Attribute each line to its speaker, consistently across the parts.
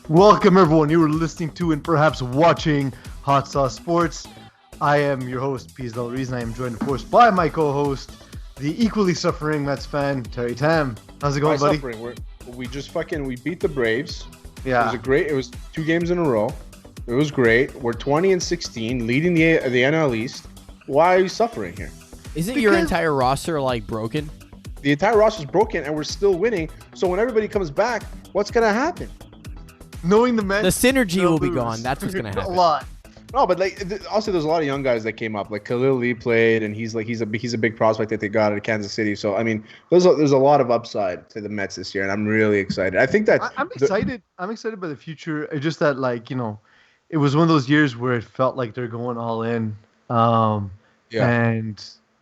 Speaker 1: Welcome, everyone. You are listening to and perhaps watching Hot Sauce Sports. I am your host, Peace Del Reason. I am joined, of course, by my co-host, the equally suffering Mets fan, Terry Tam. How's it going, buddy?
Speaker 2: We beat the Braves.
Speaker 1: Yeah.
Speaker 2: It was 2 games in a row. It was great. We're 20-16, leading the NL East. Why are you suffering here?
Speaker 3: Isn't your entire roster broken?
Speaker 2: The entire roster is broken, and we're still winning. So when everybody comes back, what's gonna happen?
Speaker 1: Knowing the Mets,
Speaker 3: the synergy will be gone. That's what's gonna happen.
Speaker 1: A lot.
Speaker 2: No, but also there's a lot of young guys that came up. Like Khalil Lee played, and he's a big prospect that they got out of Kansas City. So I mean, there's a lot of upside to the Mets this year, and I'm really excited. I think that
Speaker 1: I'm excited. I'm excited by the future. It's just that, it was one of those years where it felt like they're going all in. And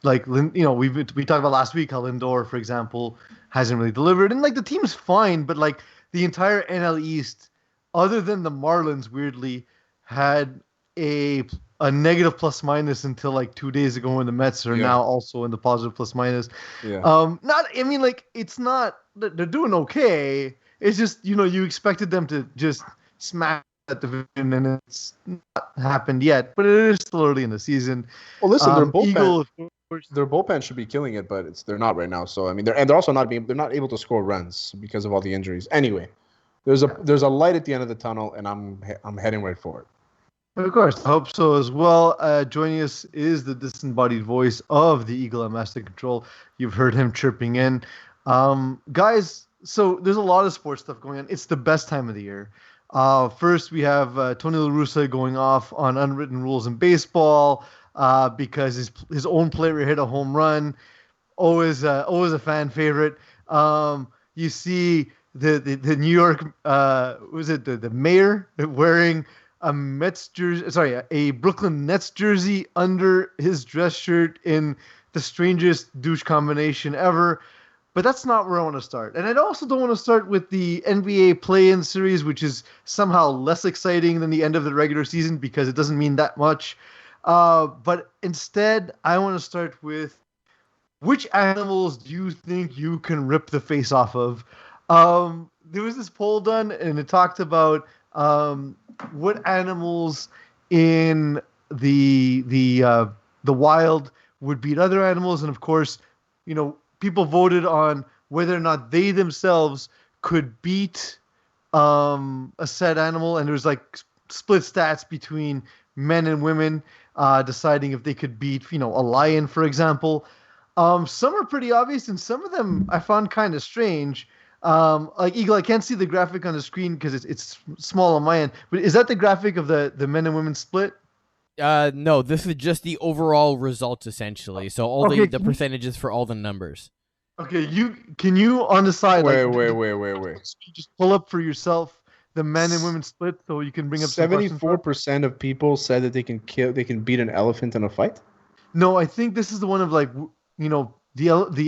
Speaker 1: we talked about last week how Lindor, for example, hasn't really delivered, and the team's fine, but the entire NL East, other than the Marlins, weirdly, had a negative plus minus until 2 days ago when the Mets are now also in the positive plus minus.
Speaker 2: Yeah.
Speaker 1: It's not that they're doing okay. It's just, you expected them to just smash that division, and it's not happened yet, but it is still early in the season.
Speaker 2: Well, listen, their bullpen should be killing it, but they're not right now. So I mean, they're also not able to score runs because of all the injuries. Anyway, there's a light at the end of the tunnel, and I'm heading right for it.
Speaker 1: Of course, I hope so as well. Joining us is the disembodied voice of the Eagle at Master Control. You've heard him chirping in. Guys, so there's a lot of sports stuff going on. It's the best time of the year. First, we have Tony La Russa going off on unwritten rules in baseball because his own player hit a home run. Always a fan favorite. You see the New York, the mayor wearing a Mets jersey, a Brooklyn Nets jersey under his dress shirt in the strangest douche combination ever. But that's not where I want to start. And I also don't want to start with the NBA play-in series, which is somehow less exciting than the end of the regular season because it doesn't mean that much. But instead, I want to start with which animals do you think you can rip the face off of? There was this poll done, and it talked about what animals in the wild would beat other animals, and of course, people voted on whether or not they themselves could beat a said animal, and there's split stats between men and women deciding if they could beat a lion, for example. Some are pretty obvious, and some of them I found kind of strange. Eagle, I can't see the graphic on the screen because it's small on my end. But is that the graphic of the men and women split?
Speaker 3: No, this is just the overall results essentially. So all the percentages for all the numbers.
Speaker 1: Okay, can you on the side
Speaker 2: wait.
Speaker 1: Just pull up for yourself the men and women split so you can bring up
Speaker 2: 74% of people said that they can beat an elephant in a fight.
Speaker 1: No, I think this is the one of the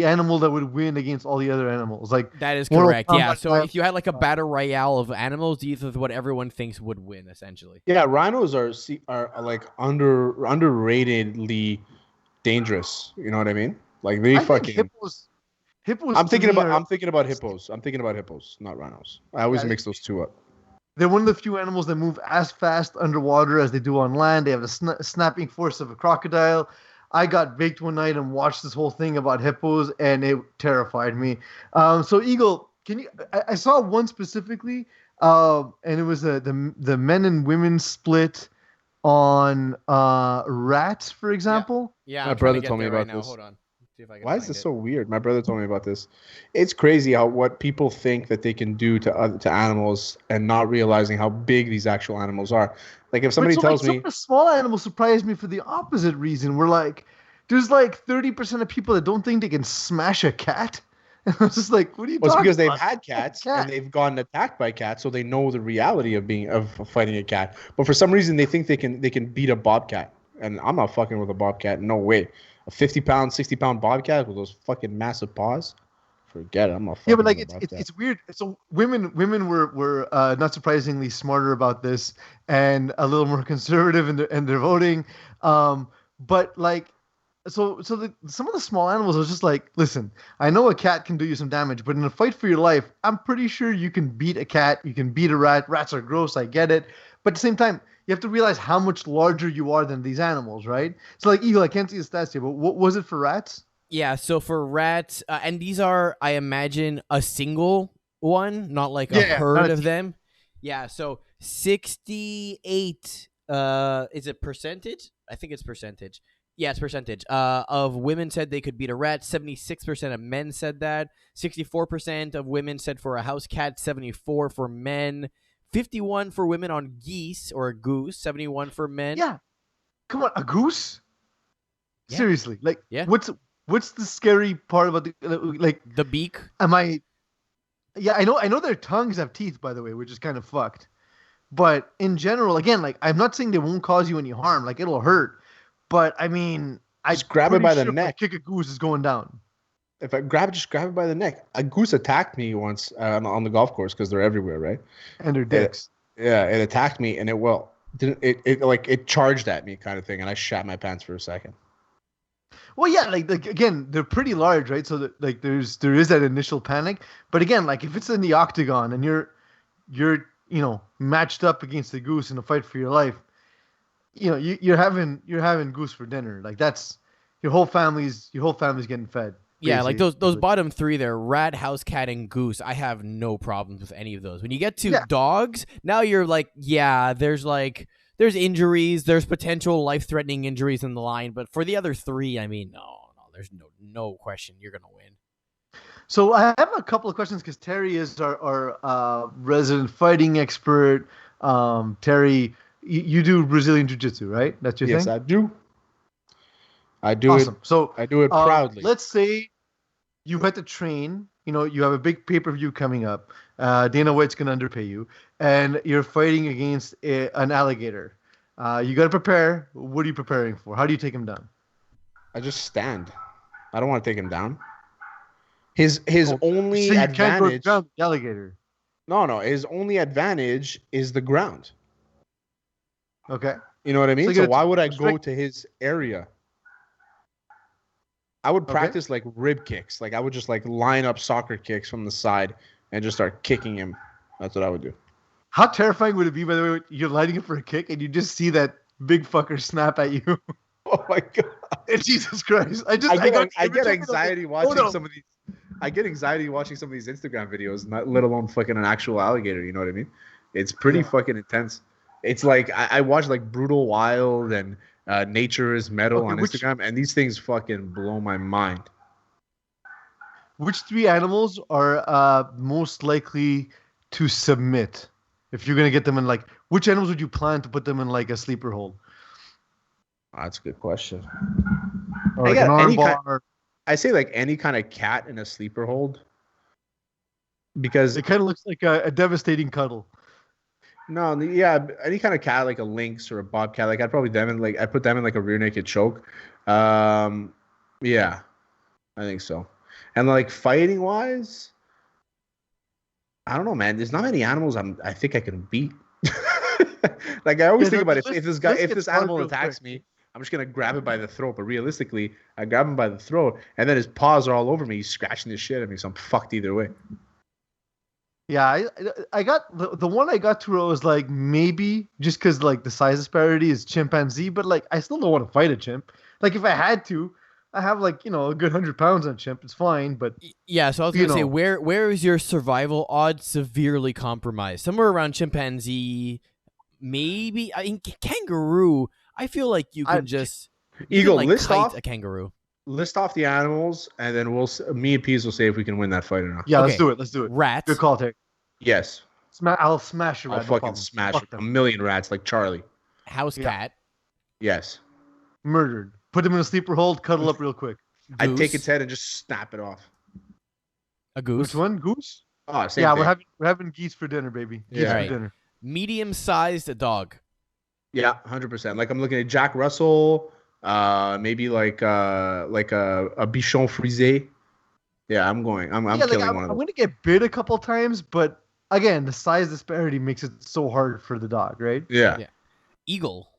Speaker 1: animal that would win against all the other animals.
Speaker 3: That is correct. Yeah. So if you had a battle royale of animals, these are what everyone thinks would win essentially.
Speaker 2: Yeah, rhinos are underratedly dangerous. You know what I mean? Hippos. I'm thinking about hippos. I'm thinking about hippos, not rhinos. I always mix those two up.
Speaker 1: They're one of the few animals that move as fast underwater as they do on land. They have the snapping force of a crocodile. I got baked one night and watched this whole thing about hippos, and it terrified me. So, Eagle, can you? I saw one specifically, and it was the men and women split on rats, for example.
Speaker 3: Yeah,
Speaker 2: my brother told me about this.
Speaker 3: Hold on.
Speaker 2: Why is this so weird? My brother told me about this. It's crazy what people think that they can do to animals and not realizing how big these actual animals are. If somebody tells me,
Speaker 1: some of the small animals surprised me for the opposite reason. We're there's 30% of people that don't think they can smash a cat. And I was just what are you talking about?
Speaker 2: It's because they've had cats and they've gotten attacked by cats, so they know the reality of fighting a cat. But for some reason, they think they can beat a bobcat, and I'm not fucking with a bobcat. No way. A 50-pound, 60-pound bobcat with those fucking massive paws. Forget it. I'm not fucking with a bobcat.
Speaker 1: It's weird. So women were not surprisingly smarter about this and a little more conservative in their voting. But some of the small animals was just like, listen, I know a cat can do you some damage, but in a fight for your life, I'm pretty sure you can beat a cat, you can beat a rat. Rats are gross, I get it, but at the same time, you have to realize how much larger you are than these animals, right? So like Eagle, I can't see the stats here, but what was it for rats?
Speaker 3: Yeah, so for rats, and these are, I imagine, a single one, not like a herd of them. Yeah, so 68, is it percentage? I think it's percentage. Yeah, it's percentage. Of women said they could beat a rat. 76% of men said that. 64% of women said for a house cat. 74 for men. 51 for women on geese or a goose. 71 for men.
Speaker 1: Yeah, come on, a goose?
Speaker 3: Yeah.
Speaker 1: Seriously, like,
Speaker 3: Yeah.
Speaker 1: What's the scary part about
Speaker 3: the beak?
Speaker 1: Yeah, I know their tongues have teeth, by the way, which is kind of fucked. But in general, again, like I'm not saying they won't cause you any harm, like it'll hurt. But I mean,
Speaker 2: just grab it by the neck.
Speaker 1: Kick a goose is going down.
Speaker 2: If I just grab it by the neck. A goose attacked me once on the golf course because they're everywhere, right?
Speaker 1: And they're dicks.
Speaker 2: It attacked me, and it charged at me, kind of thing, and I shat my pants for a second.
Speaker 1: Well, yeah, like again, they're pretty large, right? So like there is that initial panic, but again, like if it's in the octagon and you're matched up against the goose in a fight for your life, you're having goose for dinner. Like that's your whole family's getting fed.
Speaker 3: Yeah, like those bottom three there, rat, house cat, and goose. I have no problems with any of those. When you get to dogs, now you're like, yeah, there's injuries, there's potential life-threatening injuries in the line, but for the other three, I mean, no, there's no question you're gonna win.
Speaker 1: So I have a couple of questions because Terry is our resident fighting expert. Terry, you do Brazilian Jiu-Jitsu, right? That's your thing?
Speaker 2: Yes, I do. I do
Speaker 1: awesome.
Speaker 2: it.
Speaker 1: So
Speaker 2: I do it proudly.
Speaker 1: Let's say you had to train. You have a big pay-per-view coming up. Dana White's gonna underpay you, and you're fighting against an alligator. You got to prepare. What are you preparing for? How do you take him down?
Speaker 2: I just stand. I don't want to take him down. His only
Speaker 1: so
Speaker 2: advantage.
Speaker 1: Can't go down the alligator.
Speaker 2: No. His only advantage is the ground.
Speaker 1: Okay.
Speaker 2: You know what I mean? So why would I go to his area? I would practice like rib kicks. Like I would just like line up soccer kicks from the side and just start kicking him. That's what I would do.
Speaker 1: How terrifying would it be, by the way, you're lining up for a kick and you just see that big fucker snap at you?
Speaker 2: Oh my god!
Speaker 1: Jesus Christ! I
Speaker 2: get anxiety watching some of these. I get anxiety watching some of these Instagram videos, let alone fucking an actual alligator. You know what I mean? It's pretty fucking intense. It's like I watch like Brutal Wild and Nature is Metal on Instagram, and these things fucking blow my mind.
Speaker 1: Which three animals are most likely to submit? If you're gonna get them in, like, which animals would you plan to put them in like a sleeper hold?
Speaker 2: Oh, that's a good question.
Speaker 1: Or like an armbar.
Speaker 2: I say like any kind of cat in a sleeper hold, because
Speaker 1: it kind of looks like a devastating cuddle.
Speaker 2: No, yeah, any kind of cat, like a lynx or a bobcat, like I'd put them in like a rear naked choke. Yeah, I think so. And like fighting wise, I don't know, man. There's not many animals I think I can beat. Like I always think about if this animal attacks me, I'm just gonna grab it by the throat. But realistically, I grab him by the throat, and then his paws are all over me. He's scratching the shit at me, so I'm fucked either way.
Speaker 1: Yeah, I got the one I got to where I was like, maybe just because like the size disparity is chimpanzee, but like I still don't want to fight a chimp. Like if I had to, I have like a good 100 pounds on chimp. It's fine, but
Speaker 3: yeah. So I was gonna say, where is your survival odds severely compromised? Somewhere around chimpanzee, maybe. I mean, kangaroo. I feel like you can
Speaker 2: list off
Speaker 3: a kangaroo.
Speaker 2: List off the animals, and then me and Pease will say if we can win that fight or not.
Speaker 1: Yeah, let's do it. Let's do it.
Speaker 3: Rats.
Speaker 1: Good call, Terry.
Speaker 2: Yes.
Speaker 1: I'll smash a rat.
Speaker 2: I'll fucking smash a million rats like Charlie.
Speaker 3: House cat.
Speaker 2: Yes.
Speaker 1: Murdered. Put him in a sleeper hold. Cuddle up real quick.
Speaker 2: I'd take its head and just snap it off.
Speaker 3: A goose.
Speaker 1: Which one? Goose?
Speaker 2: Oh, same thing.
Speaker 1: We're having geese for dinner, baby. Geese for dinner.
Speaker 3: Medium-sized dog.
Speaker 2: Yeah, 100%. Like I'm looking at Jack Russell. Maybe like a bichon frisé. Yeah, I'm killing one of them.
Speaker 1: I'm going to get bit a couple times, but again, the size disparity makes it so hard for the dog, right?
Speaker 2: Yeah.
Speaker 3: Eagle.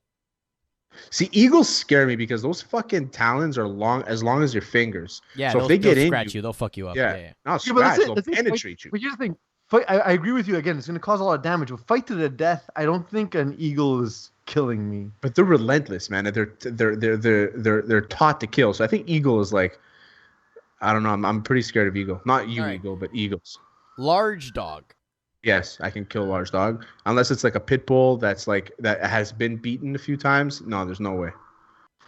Speaker 2: See, eagles scare me because those fucking talons are long as your fingers.
Speaker 3: Yeah,
Speaker 2: so if they get
Speaker 3: they'll
Speaker 2: in
Speaker 3: scratch you, they'll fuck you up.
Speaker 2: yeah,
Speaker 3: Yeah.
Speaker 2: not
Speaker 1: Yeah, but
Speaker 2: scratch, they'll
Speaker 1: that's it.
Speaker 2: penetrate you.
Speaker 1: But here's the thing. I agree with you again. It's going to cause a lot of damage. But fight to the death, I don't think an eagle is killing me.
Speaker 2: But they're relentless, man. And they're taught to kill. So I think eagle is like, I don't know. I'm pretty scared of eagle. Not you,
Speaker 3: All right.
Speaker 2: eagle, but eagles.
Speaker 3: Large dog.
Speaker 2: Yes, I can kill a large dog unless it's like a pit bull that has been beaten a few times. No, there's no way.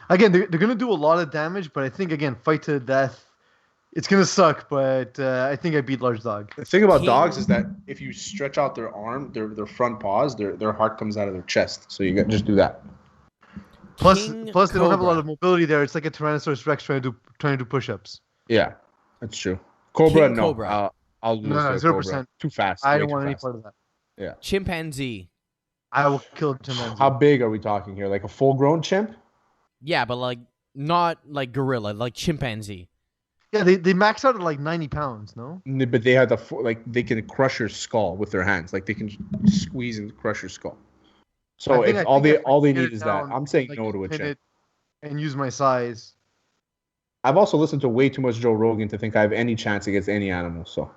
Speaker 1: Again, they're going to do a lot of damage, but I think again, fight to the death. It's going to suck, but I think I beat large dog.
Speaker 2: The thing about dogs is that if you stretch out their arm, their front paws, their heart comes out of their chest. So you just do that.
Speaker 1: Plus, they don't have a lot
Speaker 3: Cobra.
Speaker 1: of mobility there. It's like a Tyrannosaurus Rex trying to do push-ups.
Speaker 2: Yeah, that's true. Cobra,
Speaker 3: King
Speaker 2: no.
Speaker 3: cobra.
Speaker 2: I'll lose.
Speaker 1: No,
Speaker 2: to
Speaker 1: 0%.
Speaker 2: Cobra. Too fast.
Speaker 1: I
Speaker 2: Way
Speaker 1: don't
Speaker 2: too
Speaker 1: want any
Speaker 2: fast.
Speaker 1: part of that.
Speaker 2: Yeah.
Speaker 3: Chimpanzee.
Speaker 1: I will kill a chimpanzee.
Speaker 2: How big are we talking here? Like a full-grown chimp?
Speaker 3: Yeah, but like not like gorilla, like chimpanzee.
Speaker 1: Yeah, they max out at like 90 pounds, no?
Speaker 2: But they have they can crush your skull with their hands. Like they can squeeze and crush your skull. So if all they need is that, I'm saying no to a chimp.
Speaker 1: And use my size.
Speaker 2: I've also listened to way too much Joe Rogan to think I have any chance against any animal. So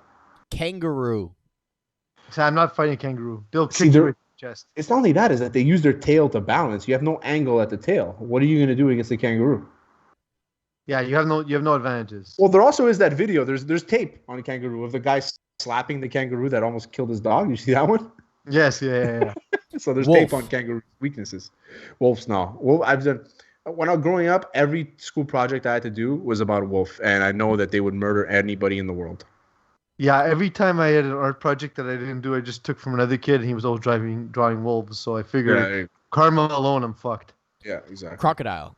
Speaker 3: Kangaroo.
Speaker 1: So I'm not fighting a kangaroo. They'll
Speaker 2: See,
Speaker 1: kick you in the chest.
Speaker 2: it's not only that, is that they use their tail to balance. You have no angle at the tail. What are you going to do against a kangaroo?
Speaker 1: Yeah, you have no advantages.
Speaker 2: Well, there also is that video. There's tape on a kangaroo of the guy slapping the kangaroo that almost killed his dog. You see that one?
Speaker 1: Yes, yeah.
Speaker 2: So there's
Speaker 3: Wolf.
Speaker 2: tape on kangaroo weaknesses. Wolves, no. Well, I've done. When I was growing up, every school project I had to do was about a wolf, and I know that they would murder anybody in the world.
Speaker 1: Yeah, every time I had an art project that I didn't do, I just took from another kid, and he was always drawing wolves. So I figured, karma alone, I'm fucked.
Speaker 2: Yeah, exactly.
Speaker 3: Crocodile.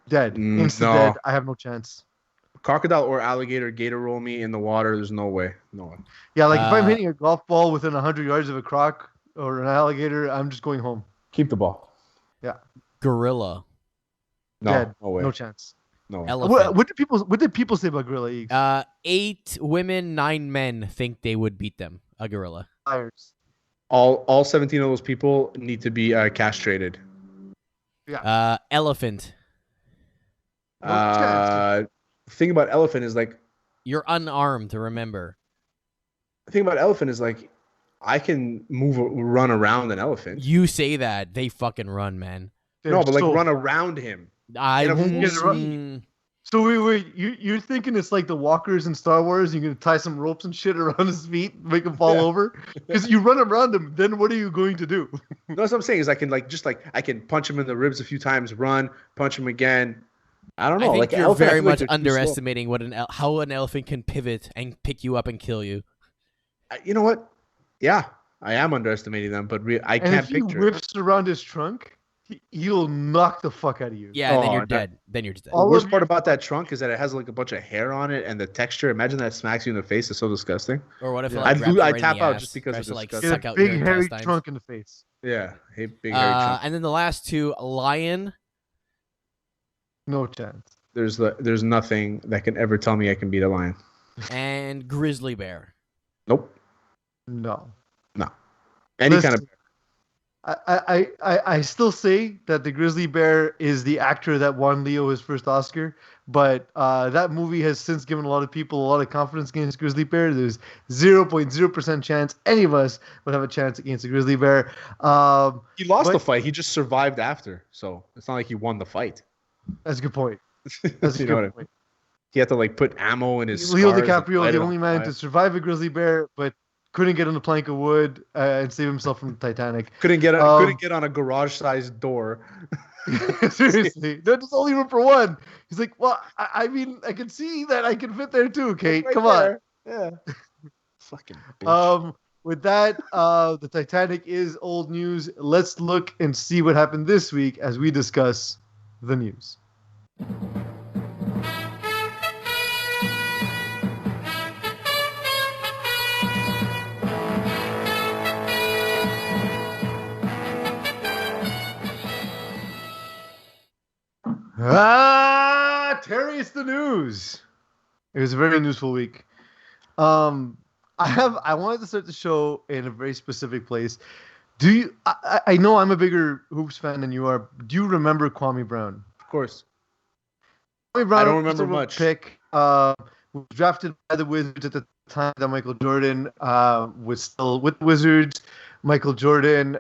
Speaker 1: Dead. Instant
Speaker 2: no.
Speaker 1: dead. I have no chance.
Speaker 2: Crocodile or alligator gator roll me in the water. There's no way. No way.
Speaker 1: Yeah, like if I'm hitting a golf ball within 100 yards of a croc or an alligator, I'm just going home.
Speaker 2: Keep the ball.
Speaker 1: Yeah.
Speaker 3: Gorilla.
Speaker 2: No,
Speaker 1: Dead.
Speaker 2: no way.
Speaker 1: No chance.
Speaker 2: No way.
Speaker 3: Elephant.
Speaker 1: What did people say about gorilla eggs?
Speaker 3: 8 women, 9 men think they would beat them. A gorilla.
Speaker 1: Liars.
Speaker 2: All 17 of those people need to be castrated.
Speaker 1: Yeah.
Speaker 3: Elephant.
Speaker 1: No chance.
Speaker 2: The thing about elephant is like
Speaker 3: You're unarmed, remember.
Speaker 2: the thing about elephant is like I can run around an elephant.
Speaker 3: You say that. They fucking run, man.
Speaker 2: No, but like
Speaker 1: so
Speaker 2: run around him.
Speaker 1: So wait, you're thinking it's like the walkers in Star Wars? You're gonna tie some ropes and shit around his feet, make him fall over? Because you run around him, then what are you going to do?
Speaker 2: No, that's what I'm saying is I can I can punch him in the ribs a few times, run, punch him again. I don't know.
Speaker 3: I think
Speaker 2: like
Speaker 3: you're very much
Speaker 2: they're too
Speaker 3: underestimating how an elephant can pivot and pick you up and kill you.
Speaker 2: slow. You know what? Yeah, I am underestimating them, but I can't
Speaker 1: if he
Speaker 2: picture.
Speaker 1: whips around his trunk, he'll knock the fuck out of you.
Speaker 3: Yeah, and then
Speaker 2: Oh,
Speaker 3: you're dead. Then you're dead.
Speaker 2: The worst part about that trunk is that it has like a bunch of hair on it, and the texture. Imagine that smacks you in the face. It's so disgusting.
Speaker 3: Or what if it,
Speaker 1: Yeah.
Speaker 3: like, grabs you right in
Speaker 2: tap
Speaker 3: the
Speaker 2: out
Speaker 3: ass,
Speaker 2: just because
Speaker 3: tries
Speaker 2: of
Speaker 3: to, like,
Speaker 2: disgusting.
Speaker 1: Get
Speaker 3: suck
Speaker 1: a
Speaker 3: out
Speaker 1: big
Speaker 3: your
Speaker 1: hairy
Speaker 3: intestines.
Speaker 1: trunk in the face.
Speaker 2: Yeah, hey, big hairy trunk.
Speaker 3: And then the last 2, lion.
Speaker 1: No chance.
Speaker 2: There's nothing that can ever tell me I can beat a lion.
Speaker 3: And grizzly bear.
Speaker 2: Nope.
Speaker 1: No.
Speaker 2: Any kind of.
Speaker 1: I still say that the grizzly bear is the actor that won Leo his first Oscar, but that movie has since given a lot of people a lot of confidence against grizzly bear. There's 0.0% chance any of us would have a chance against a grizzly bear.
Speaker 2: He lost the fight. He just survived after, so it's not like he won the fight.
Speaker 1: That's a good point. That's a
Speaker 2: You know what I
Speaker 1: good point.
Speaker 2: He had to like put ammo in his.
Speaker 1: Leo
Speaker 2: scars and
Speaker 1: DiCaprio,
Speaker 2: light
Speaker 1: the
Speaker 2: it
Speaker 1: only
Speaker 2: on
Speaker 1: man
Speaker 2: fire.
Speaker 1: to survive a grizzly bear, but couldn't get on a plank of wood and save himself from the Titanic.
Speaker 2: Couldn't get on a garage-sized door.
Speaker 1: Seriously, there's only room for one. He's like, well, I mean, I can see that I can fit there too, Kate.
Speaker 2: Right
Speaker 1: Come
Speaker 2: there. Yeah. Fucking bitch.
Speaker 1: on. With that, the Titanic is old news. Let's look and see what happened this week as we discuss the news. Terry, it's the news. It was a very newsful week. I wanted to start the show in a very specific place Do you? I know I'm a bigger hoops fan than you are. Do you remember Kwami Brown?
Speaker 2: Of course.
Speaker 1: Kwami Brown.
Speaker 2: I don't remember much.
Speaker 1: Pick. Was drafted by the Wizards at the time that Michael Jordan was still with the Wizards. Michael Jordan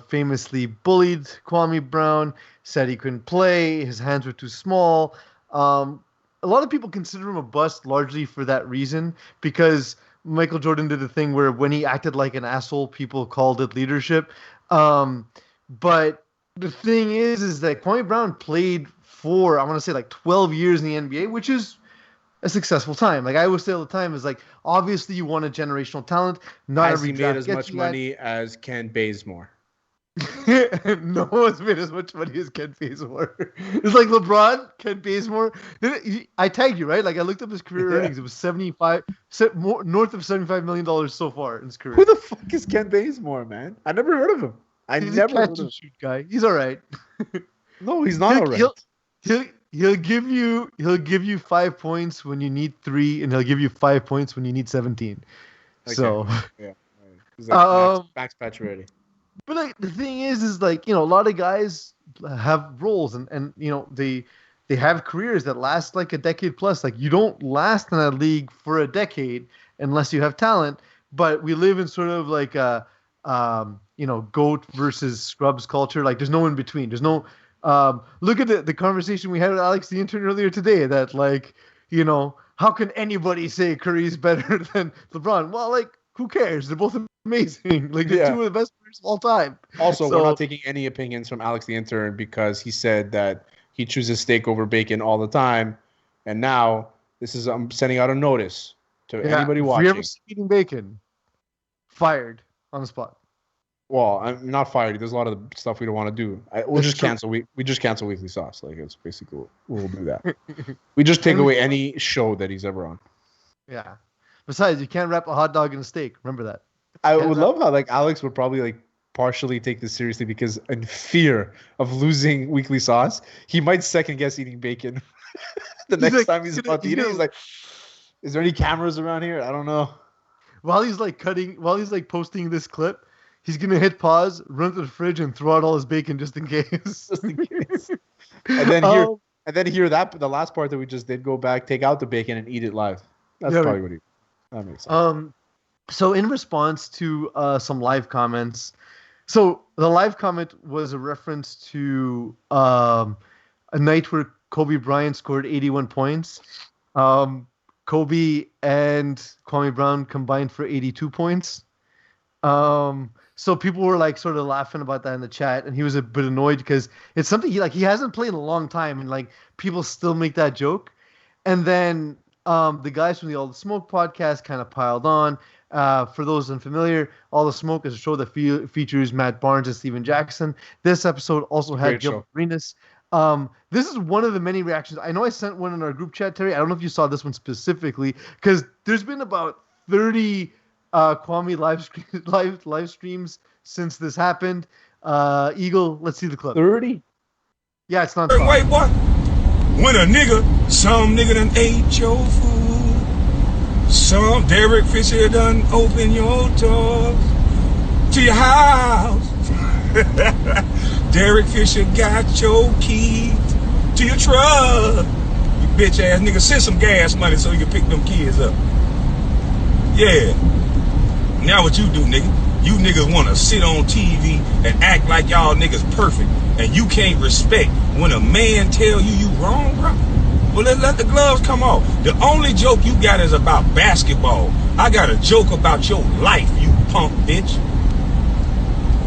Speaker 1: famously bullied Kwami Brown, said he couldn't play, his hands were too small. A lot of people consider him a bust largely for that reason, because Michael Jordan did a thing where when he acted like an asshole, people called it leadership. But the thing is that Kwami Brown played for, I want to say, like 12 years in the NBA, which is a successful time. Like I always say all the time, is like, obviously you want a generational talent. Not
Speaker 2: Has
Speaker 1: every
Speaker 2: he made as much money as Ken Bazemore?
Speaker 1: No one's made as much money as Ken Bazemore. It's like LeBron, Ken Bazemore. I tagged you, right? Like I looked up his career earnings. It was north of $75 million so far in his career.
Speaker 2: Who the fuck is Ken Bazemore, man? I never heard of him.
Speaker 1: He's a catch and shoot guy. He's all right.
Speaker 2: No, he's not all right.
Speaker 1: He'll give you 5 points when you need 3, and he'll give you 5 points when you need 17. Okay. So
Speaker 2: yeah, he's like Max Pacioretty.
Speaker 1: But like the thing is like, you know, a lot of guys have roles and you know they have careers that last like a decade plus. Like you don't last in that league for a decade unless you have talent. But we live in sort of like a you know, GOAT versus scrubs culture. Like there's no in between. There's no look at the conversation we had with Alex the intern earlier today, that like, you know, how can anybody say Curry's better than LeBron? Well, like, who cares? They're both amazing. Like, they're two of the best players of all time.
Speaker 2: Also, we're not taking any opinions from Alex the intern, because he said that he chooses steak over bacon all the time. And now I'm sending out a notice to anybody watching.
Speaker 1: If you ever see eating bacon, fired on the spot.
Speaker 2: Well, I'm not fired. There's a lot of stuff we don't want to do. We just cancel Weekly Sauce. Like, it's basically we'll do that. We just take away any show that he's ever on.
Speaker 1: Yeah. Besides, you can't wrap a hot dog in a steak. Remember that.
Speaker 2: I would love how like Alex would probably like partially take this seriously, because in fear of losing Weekly Sauce, he might second guess eating bacon. The next time he's about to eat it, he's like, "Is there any cameras around here? I don't know."
Speaker 1: While he's posting this clip, he's gonna hit pause, run to the fridge, and throw out all his bacon just in case.
Speaker 2: Just in case. And then hear that the last part that we just did, go back, take out the bacon, and eat it live. That's probably what he. That makes sense.
Speaker 1: So in response to some live comments, so the live comment was a reference to a night where Kobe Bryant scored 81 points. Kobe and Kwami Brown combined for 82 points. So people were like sort of laughing about that in the chat, and he was a bit annoyed because it's something he hasn't played in a long time, and like people still make that joke. And then the guys from the All the Smoke podcast kind of piled on. For those unfamiliar, All the Smoke is a show that features Matt Barnes and Steven Jackson. This episode also had Gil Arenas. This is one of the many reactions. I know I sent one in our group chat, Terry. I don't know if you saw this one specifically, because there's been about 30 Kwami live streams since this happened. Eagle, let's see the clip.
Speaker 2: 30?
Speaker 1: Yeah, it's not.
Speaker 4: Wait, what? When some nigga done ate your food. Some Derek Fisher done open your doors to your house. Derek Fisher got your key to your truck. You bitch ass nigga, send some gas money so you can pick them kids up. Yeah. Now what you do, nigga? You niggas want to sit on TV and act like y'all niggas perfect, and you can't respect when a man tell you wrong, bro. Well, let the gloves come off. The only joke you got is about basketball. I got a joke about your life, you punk bitch.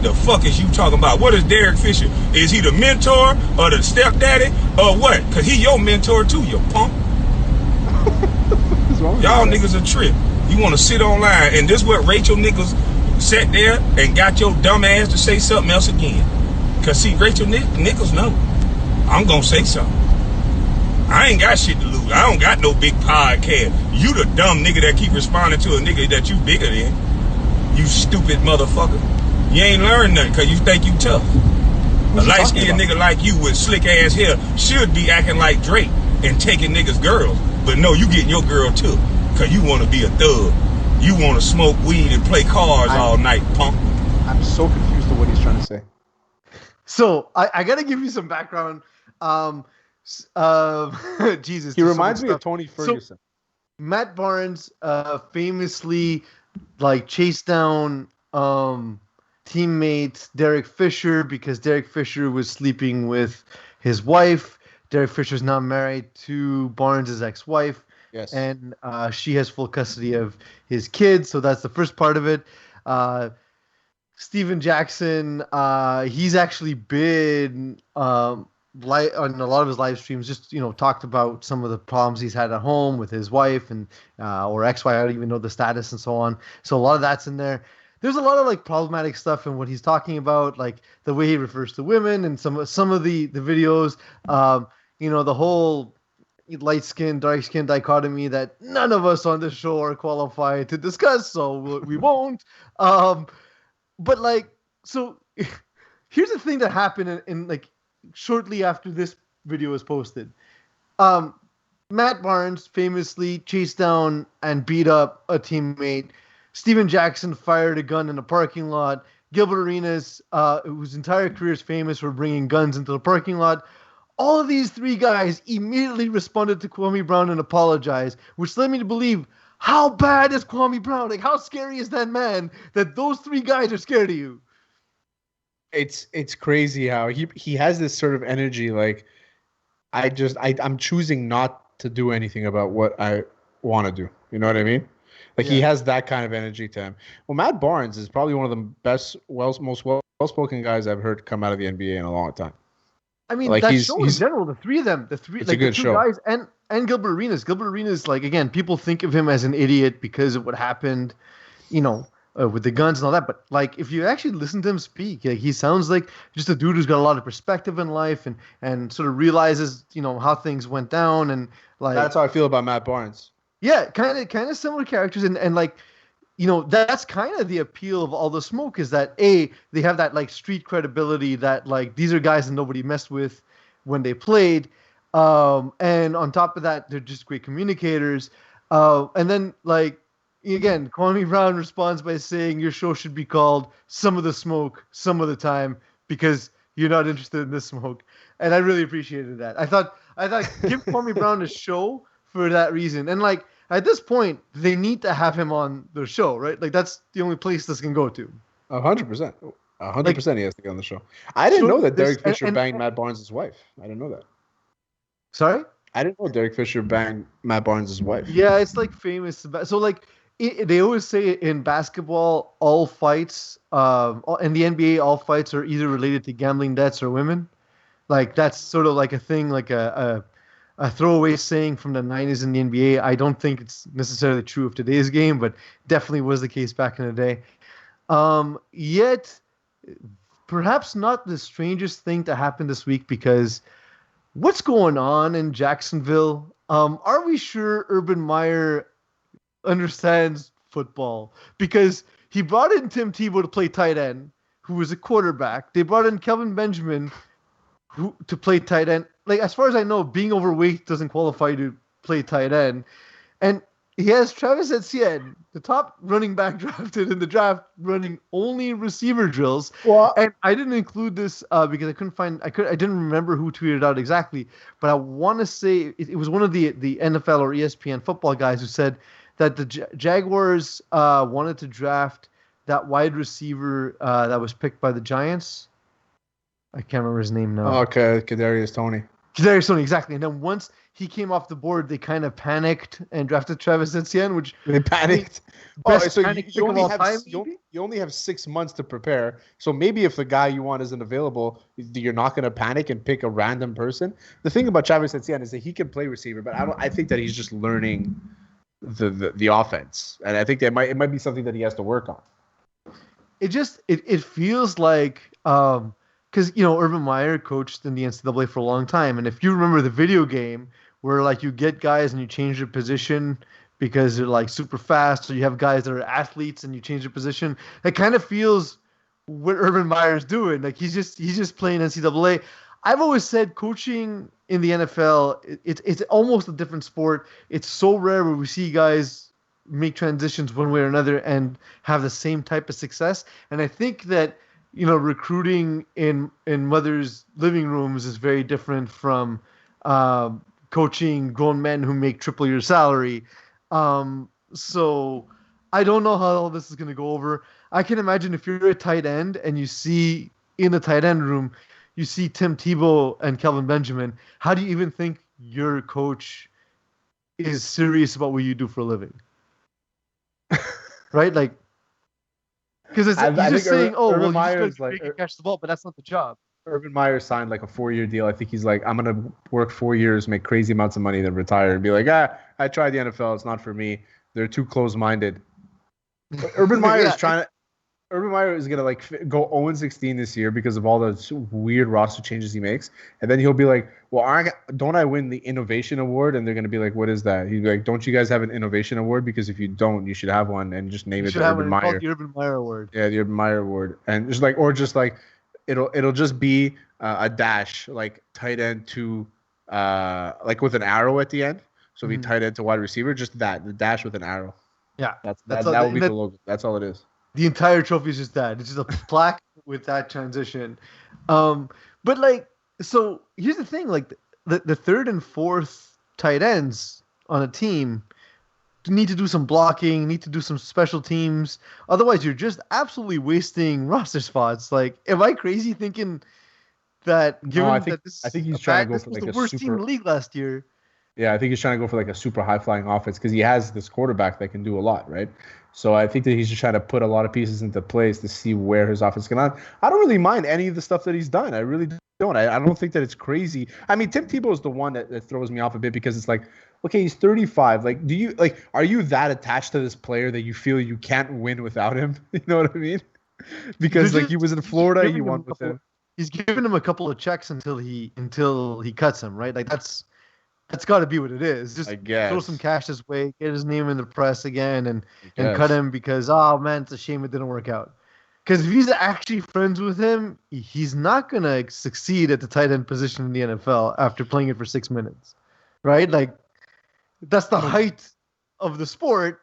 Speaker 4: The fuck is you talking about? What is Derek Fisher? Is he the mentor or the stepdaddy or what? Because he your mentor too, you punk. Y'all niggas a trip. You want to sit online, and this is what Rachel Nichols sat there and got your dumb ass to say something else again. Because see, Rachel Nichols know. I'm going to say something. I ain't got shit to lose. I don't got no big podcast. You the dumb nigga that keep responding to a nigga that you bigger than. You stupid motherfucker. You ain't learned nothing because you think you tough. A light-skinned nigga like you with slick ass hair should be acting like Drake and taking niggas' girls. But no, you getting your girl too. Because you want to be a thug. You want to smoke weed and play cards all night, punk.
Speaker 2: I'm so confused terms to what he's trying to say.
Speaker 1: So I gotta give you some background. Jesus,
Speaker 2: He reminds me of Tony Ferguson.
Speaker 1: So, Matt Barnes famously like chased down teammate Derek Fisher because Derek Fisher was sleeping with his wife. Derek Fisher's now married to Barnes' ex-wife.
Speaker 2: Yes.
Speaker 1: And she has full custody of his kids. So that's the first part of it. Steven Jackson, he's actually been on a lot of his live streams, just talked about some of the problems he's had at home with his wife and or ex-wife. I don't even know the status and so on. So a lot of that's in there. There's a lot of like problematic stuff in what he's talking about, like the way he refers to women and some of the videos. The whole light skin, dark skin dichotomy that none of us on this show are qualified to discuss, so we won't. But like, so here's the thing that happened in like shortly after this video was posted. Matt Barnes famously chased down and beat up a teammate. Steven Jackson fired a gun in a parking lot. Gilbert Arenas, whose entire career is famous for bringing guns into the parking lot. All of these three guys immediately responded to Kwami Brown and apologized, which led me to believe, how bad is Kwami Brown? Like, how scary is that man that those three guys are scared of you?
Speaker 2: It's crazy how he has this sort of energy. Like, I'm choosing not to do anything about what I want to do. You know what I mean? Like, he has that kind of energy to him. Well, Matt Barnes is probably one of the best, most well-spoken guys I've heard come out of the NBA in a long time.
Speaker 1: I mean, like that show in general, the three of them,
Speaker 2: it's
Speaker 1: like
Speaker 2: a good
Speaker 1: the two
Speaker 2: show.
Speaker 1: guys, and Gilbert Arenas. Gilbert Arenas, like, again, people think of him as an idiot because of what happened, with the guns and all that. But like, if you actually listen to him speak, like, he sounds like just a dude who's got a lot of perspective in life and sort of realizes, how things went down. And like,
Speaker 2: that's how I feel about Matt Barnes.
Speaker 1: Yeah, kind of similar characters, and like, that's kind of the appeal of All the Smoke is that they have that like street credibility that like these are guys that nobody messed with when they played, and on top of that they're just great communicators, and then like again Kwame Brown responds by saying your show should be called Some of the Smoke Some of the Time because you're not interested in this smoke, and I really appreciated that. I thought give Kwame Brown a show for that reason, and like. At this point, they need to have him on their show, right? Like, that's the only place this can go to.
Speaker 2: 100%. 100% he has to get on the show. I didn't know that Derek Fisher banged Matt Barnes' wife. I didn't know that.
Speaker 1: Sorry?
Speaker 2: I didn't know Derek Fisher banged Matt Barnes' wife.
Speaker 1: Yeah, it's like famous. So, like, they always say in basketball, all fights, in the NBA, all fights are either related to gambling debts or women. Like, that's sort of like a thing, like a throwaway saying from the 90s in the NBA. I don't think it's necessarily true of today's game, but definitely was the case back in the day. Yet, perhaps not the strangest thing to happen this week because what's going on in Jacksonville? Are we sure Urban Meyer understands football? Because he brought in Tim Tebow to play tight end, who was a quarterback. They brought in Kelvin Benjamin to play tight end. Like, as far as I know, being overweight doesn't qualify to play tight end. And he has Travis Etienne, the top running back drafted in the draft, running only receiver drills.
Speaker 2: Well,
Speaker 1: and I didn't include this because I didn't remember who tweeted out exactly, but I want to say it was one of the NFL or ESPN football guys who said that the Jaguars wanted to draft that wide receiver that was picked by the Giants. I can't remember his name now.
Speaker 2: Oh, okay, Kadarius Toney.
Speaker 1: Kadarius Toney, exactly. And then once he came off the board, they kind of panicked and drafted Travis Etienne, which
Speaker 2: they panicked.
Speaker 1: So
Speaker 2: you only have 6 months to prepare. So maybe if the guy you want isn't available, you're not going to panic and pick a random person. The thing about Travis Etienne is that he can play receiver, but I think that he's just learning the offense, and I think that it might be something that he has to work on.
Speaker 1: It feels like. Because, Urban Meyer coached in the NCAA for a long time. And if you remember the video game where, like, you get guys and you change their position because they're, like, super fast, or you have guys that are athletes and you change their position, it kind of feels what Urban Meyer's doing. Like, he's just playing NCAA. I've always said coaching in the NFL, it's almost a different sport. It's so rare where we see guys make transitions one way or another and have the same type of success. And I think that recruiting in mothers' living rooms is very different from coaching grown men who make triple your salary. So I don't know how all this is going to go over. I can imagine if you're a tight end and you see in the tight end room, you see Tim Tebow and Kelvin Benjamin. How do you even think your coach is serious about what you do for a living? Right? Like, because he's just saying,
Speaker 2: Urban
Speaker 1: you
Speaker 2: Meyer's
Speaker 1: just catch the ball, but that's not the job.
Speaker 2: Urban Meyer signed like a 4-year deal. I think he's like, I'm going to work 4 years, make crazy amounts of money, then retire and be like, I tried the NFL. It's not for me. They're too close-minded. Urban Meyer is trying to. Urban Meyer is gonna go 0-16 this year because of all the weird roster changes he makes, and then he'll be like, "Well, don't I win the innovation award?" And they're gonna be like, "What is that?" He'd be like, "Don't you guys have an innovation award? Because if you don't, you should have one and just name it the Urban Meyer."
Speaker 1: The Urban Meyer Award.
Speaker 2: Yeah, the Urban Meyer Award, and just like it'll just be a dash like tight end to like with an arrow at the end. So be tight end to wide receiver, just the dash with an arrow.
Speaker 1: Yeah,
Speaker 2: that will be the logo. That's all it is.
Speaker 1: The entire trophy is just that. It's just a plaque with that transition. But so here's the thing: like the third and fourth tight ends on a team need to do some blocking, need to do some special teams. Otherwise, you're just absolutely wasting roster spots. Like, am I crazy thinking that?
Speaker 2: I think he's trying to go for like
Speaker 1: the worst team in the league last year.
Speaker 2: Yeah, I think he's trying to go for like a super high-flying offense because he has this quarterback that can do a lot, right? So I think that he's just trying to put a lot of pieces into place to see where his offense can on. I don't really mind any of the stuff that he's done. I really don't. I don't think that it's crazy. I mean, Tim Tebow is the one that throws me off a bit because it's like, okay, he's 35. Like, are you that attached to this player that you feel you can't win without him? You know what I mean? Because he was in Florida, you won with him.
Speaker 1: He's given him a couple of checks until he cuts him, right? Like that's got to be what it is. Just throw some cash his way, get his name in the press again, and cut him because, oh man, it's a shame it didn't work out. Because if he's actually friends with him, he's not going to succeed at the tight end position in the NFL after playing it for 6 minutes, right? Like, that's the height of the sport.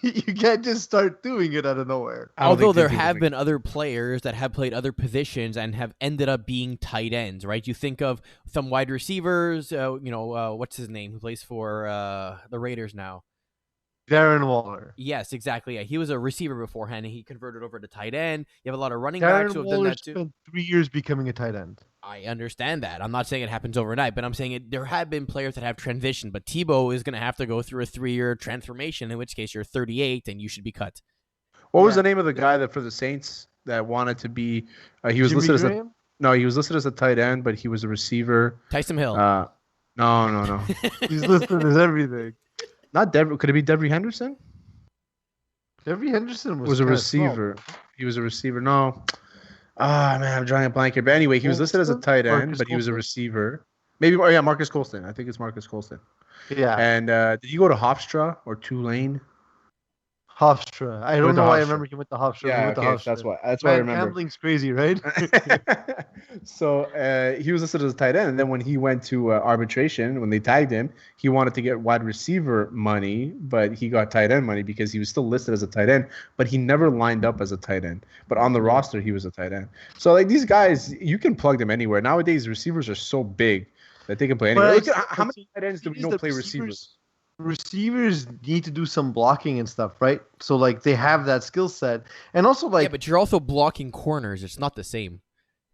Speaker 1: You can't just start doing it out of nowhere.
Speaker 3: Although there have been other players that have played other positions and have ended up being tight ends, right? You think of some wide receivers, what's his name, who plays for the Raiders now?
Speaker 1: Darren Waller.
Speaker 3: Yes, exactly. Yeah, he was a receiver beforehand, and he converted over to tight end. You have a lot of running backs who have done that too.
Speaker 1: Spent 3 years becoming a tight end.
Speaker 3: I understand that. I'm not saying it happens overnight, but I'm saying there have been players that have transitioned. But Tebow is going to have to go through a 3-year transformation, in which case you're 38 and you should be cut.
Speaker 2: What was the name of the guy that for the Saints that wanted to be? He was listed he was listed as a tight end, but he was a receiver.
Speaker 3: Taysom Hill.
Speaker 2: No.
Speaker 1: He's listed as everything.
Speaker 2: Not Devery. Could it be Devery Henderson?
Speaker 1: Devery Henderson
Speaker 2: was a receiver. He was a receiver. No. Man, I'm drawing a blank here. But anyway, he was listed as a tight end, but he was a receiver. Maybe, Marcus Colston. I think it's Marcus Colston.
Speaker 1: Yeah.
Speaker 2: And did he go to Hofstra or Tulane?
Speaker 1: Hofstra. I don't know why I remember he went to Hofstra.
Speaker 2: Yeah, that's why I remember.
Speaker 1: Gambling's crazy, right?
Speaker 2: So he was listed as a tight end, and then when he went to arbitration, when they tagged him, he wanted to get wide receiver money, but he got tight end money because he was still listed as a tight end, but he never lined up as a tight end. But on the roster, he was a tight end. So like these guys, you can plug them anywhere. Nowadays, receivers are so big that they can play anywhere. Look at how many tight ends do we know play receivers?
Speaker 1: Receivers need to do some blocking and stuff, right? So like they have that skill set, and also
Speaker 3: but you're also blocking corners. It's not the same.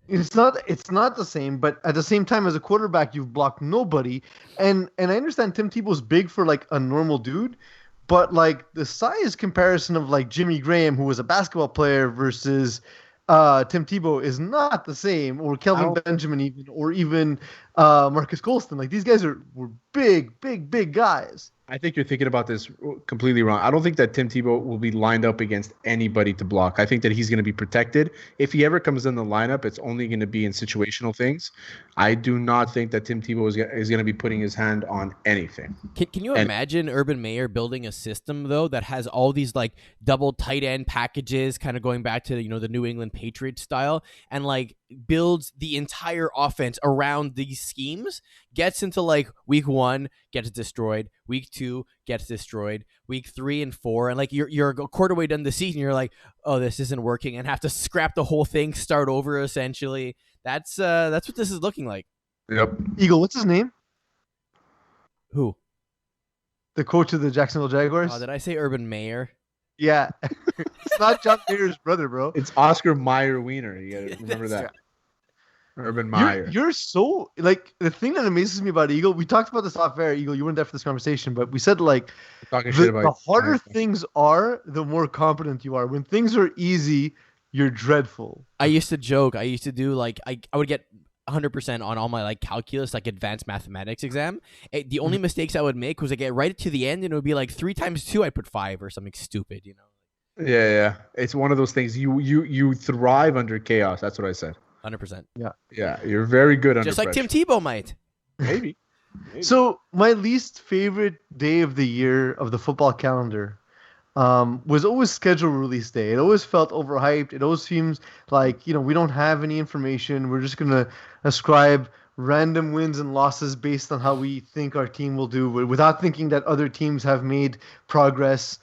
Speaker 1: It's not the same, but at the same time, as a quarterback, you've blocked nobody, and I understand Tim Tebow's big for like a normal dude, but like the size comparison of like Jimmy Graham, who was a basketball player, versus Tim Tebow is not the same, or Kelvin Benjamin even Marcus Colston. Like these guys were big guys.
Speaker 2: I think you're thinking about this completely wrong. I don't think that Tim Tebow will be lined up against anybody to block. I think that he's going to be protected. If he ever comes in the lineup, it's only going to be in situational things. I do not think that Tim Tebow is going to be putting his hand on anything.
Speaker 3: Can you imagine Urban Meyer building a system, though, that has all these like double tight end packages, kind of going back to the New England Patriots style, and like builds the entire offense around these schemes, gets into like week 1, gets destroyed, week 2 gets destroyed, week 3 and 4, and like you're a quarter way done the season, you're like, oh, this isn't working, and have to scrap the whole thing, start over essentially. That's what this is looking like.
Speaker 2: Yep.
Speaker 1: Eagle, what's his name?
Speaker 3: Who?
Speaker 1: The coach of the Jacksonville Jaguars?
Speaker 3: Oh, did I say Urban Meyer?
Speaker 1: Yeah. It's not John Mayer's brother, bro.
Speaker 2: It's Oscar Mayer Wiener. You gotta remember that. Urban Meyer.
Speaker 1: You're so, like, the thing that amazes me about Eagle, we talked about this off air, Eagle, you weren't there for this conversation, but we said, like, the harder things are, the more competent you are. When things are easy, you're dreadful.
Speaker 3: I used to joke. I used to do, like, I would get 100% on all my like calculus, like advanced mathematics exam. The only mistakes I would make was I get right to the end and it would be like 3 times 2, I'd put 5 or something stupid, you know?
Speaker 2: Yeah. It's one of those things. You thrive under chaos. That's what I said.
Speaker 3: 100%.
Speaker 2: Yeah. You're very good under
Speaker 3: just like
Speaker 2: pressure.
Speaker 3: Tim Tebow might.
Speaker 2: Maybe.
Speaker 1: So my least favorite day of the year of the football calendar was always schedule release day. It always felt overhyped. It always seems like, we don't have any information. We're just going to ascribe random wins and losses based on how we think our team will do without thinking that other teams have made progress.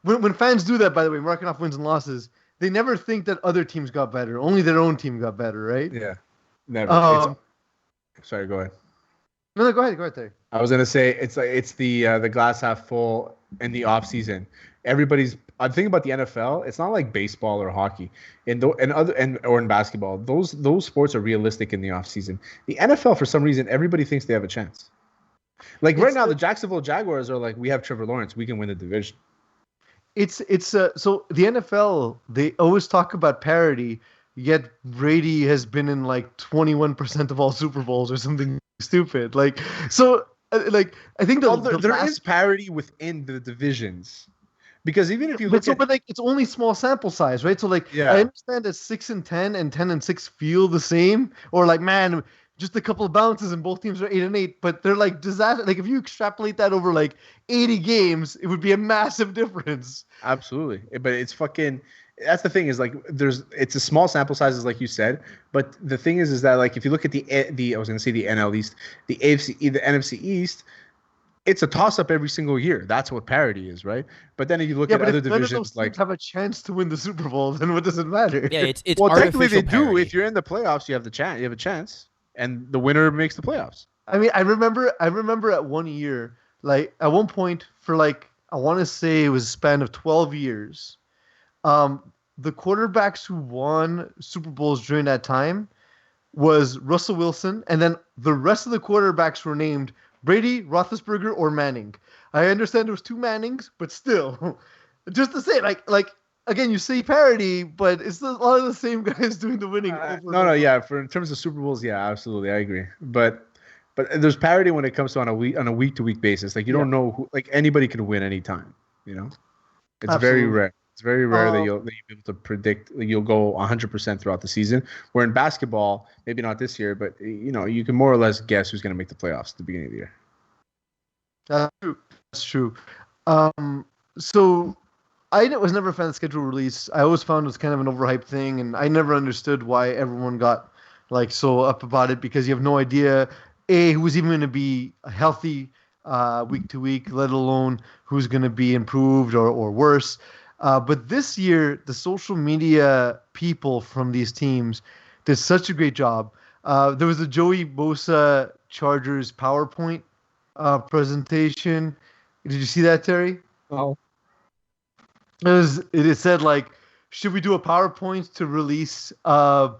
Speaker 1: When fans do that, by the way, marking off wins and losses, they never think that other teams got better. Only their own team got better, right?
Speaker 2: Yeah. Never. Sorry, go ahead.
Speaker 1: No, go ahead, Terry.
Speaker 2: I was gonna say it's the glass half full in the off season. I'm thinking about the NFL. It's not like baseball or hockey, or in basketball. Those sports are realistic in the off season. The NFL, for some reason, everybody thinks they have a chance. Like right now, the Jacksonville Jaguars are like, we have Trevor Lawrence, we can win the division.
Speaker 1: So the NFL, they always talk about parity, yet Brady has been in like 21% of all Super Bowls or something stupid. Like, so like I think
Speaker 2: there is parity within the divisions, because even if you look
Speaker 1: but like it's only small sample size, right? So like I understand that 6 and 10 and 10 and 6 feel the same, or like man, just a couple of bounces and both teams are 8 and 8, but they're like disaster. Like if you extrapolate that over like 80 games, it would be a massive difference.
Speaker 2: Absolutely, but it's fucking. That's the thing is like it's a small sample sizes like you said, but the thing is that like if you look at the I was going to say the NL East, the AFC, the NFC East, it's a toss up every single year. That's what parity is, right? But then if you look at other divisions, like
Speaker 1: have a chance to win the Super Bowl, then what does it matter?
Speaker 3: Yeah, it's
Speaker 2: well technically they
Speaker 3: parity.
Speaker 2: do. If you're in the playoffs, you have a chance, and the winner makes the playoffs.
Speaker 1: I mean, I remember at 1 year, like at one point for like I want to say it was a span of 12 years. The quarterbacks who won Super Bowls during that time was Russell Wilson, and then the rest of the quarterbacks were named Brady, Roethlisberger, or Manning. I understand there was 2 Mannings, but still, just to say, like again, you say parity, but it's a lot of the same guys doing the winning.
Speaker 2: Yeah. In terms of Super Bowls, yeah, absolutely, I agree. But there's parity when it comes to on a week to week basis. Like you don't know who, like anybody can win anytime. You know, it's
Speaker 1: absolutely.
Speaker 2: Very rare. It's very rare that you'll be able to predict you'll go 100% throughout the season. Where in basketball, maybe not this year, but you can more or less guess who's going to make the playoffs at the beginning of the year.
Speaker 1: That's true. So I was never a fan of schedule release. I always found it was kind of an overhyped thing, and I never understood why everyone got like so up about it, because you have no idea who's even going to be healthy week to week, let alone who's going to be improved or worse. But this year, the social media people from these teams did such a great job. There was a Joey Bosa Chargers PowerPoint presentation. Did you see that, Terry?
Speaker 2: Oh.
Speaker 1: It said like, should we do a PowerPoint to release a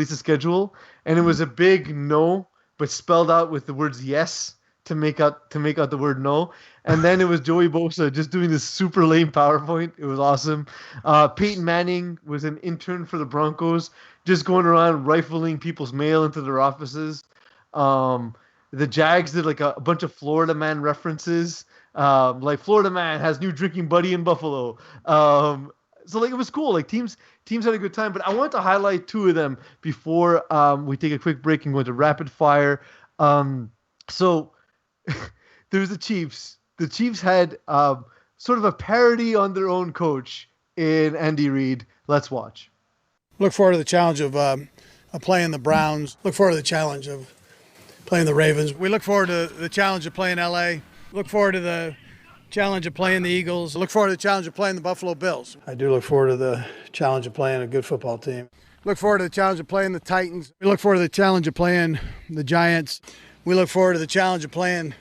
Speaker 1: schedule? And it was a big no, but spelled out with the words yes to make out the word no. And then it was Joey Bosa just doing this super lame PowerPoint. It was awesome. Peyton Manning was an intern for the Broncos, just going around rifling people's mail into their offices. The Jags did like a bunch of Florida Man references. Like Florida Man has new drinking buddy in Buffalo. So like it was cool. Like teams had a good time. But I want to highlight 2 of them before we take a quick break and go into rapid fire. So there's the Chiefs. The Chiefs had sort of a parody on their own coach in Andy Reid. Let's watch.
Speaker 5: Look forward to the challenge of of playing the Browns. Look forward to the challenge of playing the Ravens. We look forward to the challenge of playing LA. Look forward to the challenge of playing the Eagles. Look forward to the challenge of playing the Buffalo Bills. I do look forward to the challenge of playing a good football team. Look forward to the challenge of playing the Titans. We look forward to the challenge of playing the Giants. We look forward to the challenge of playing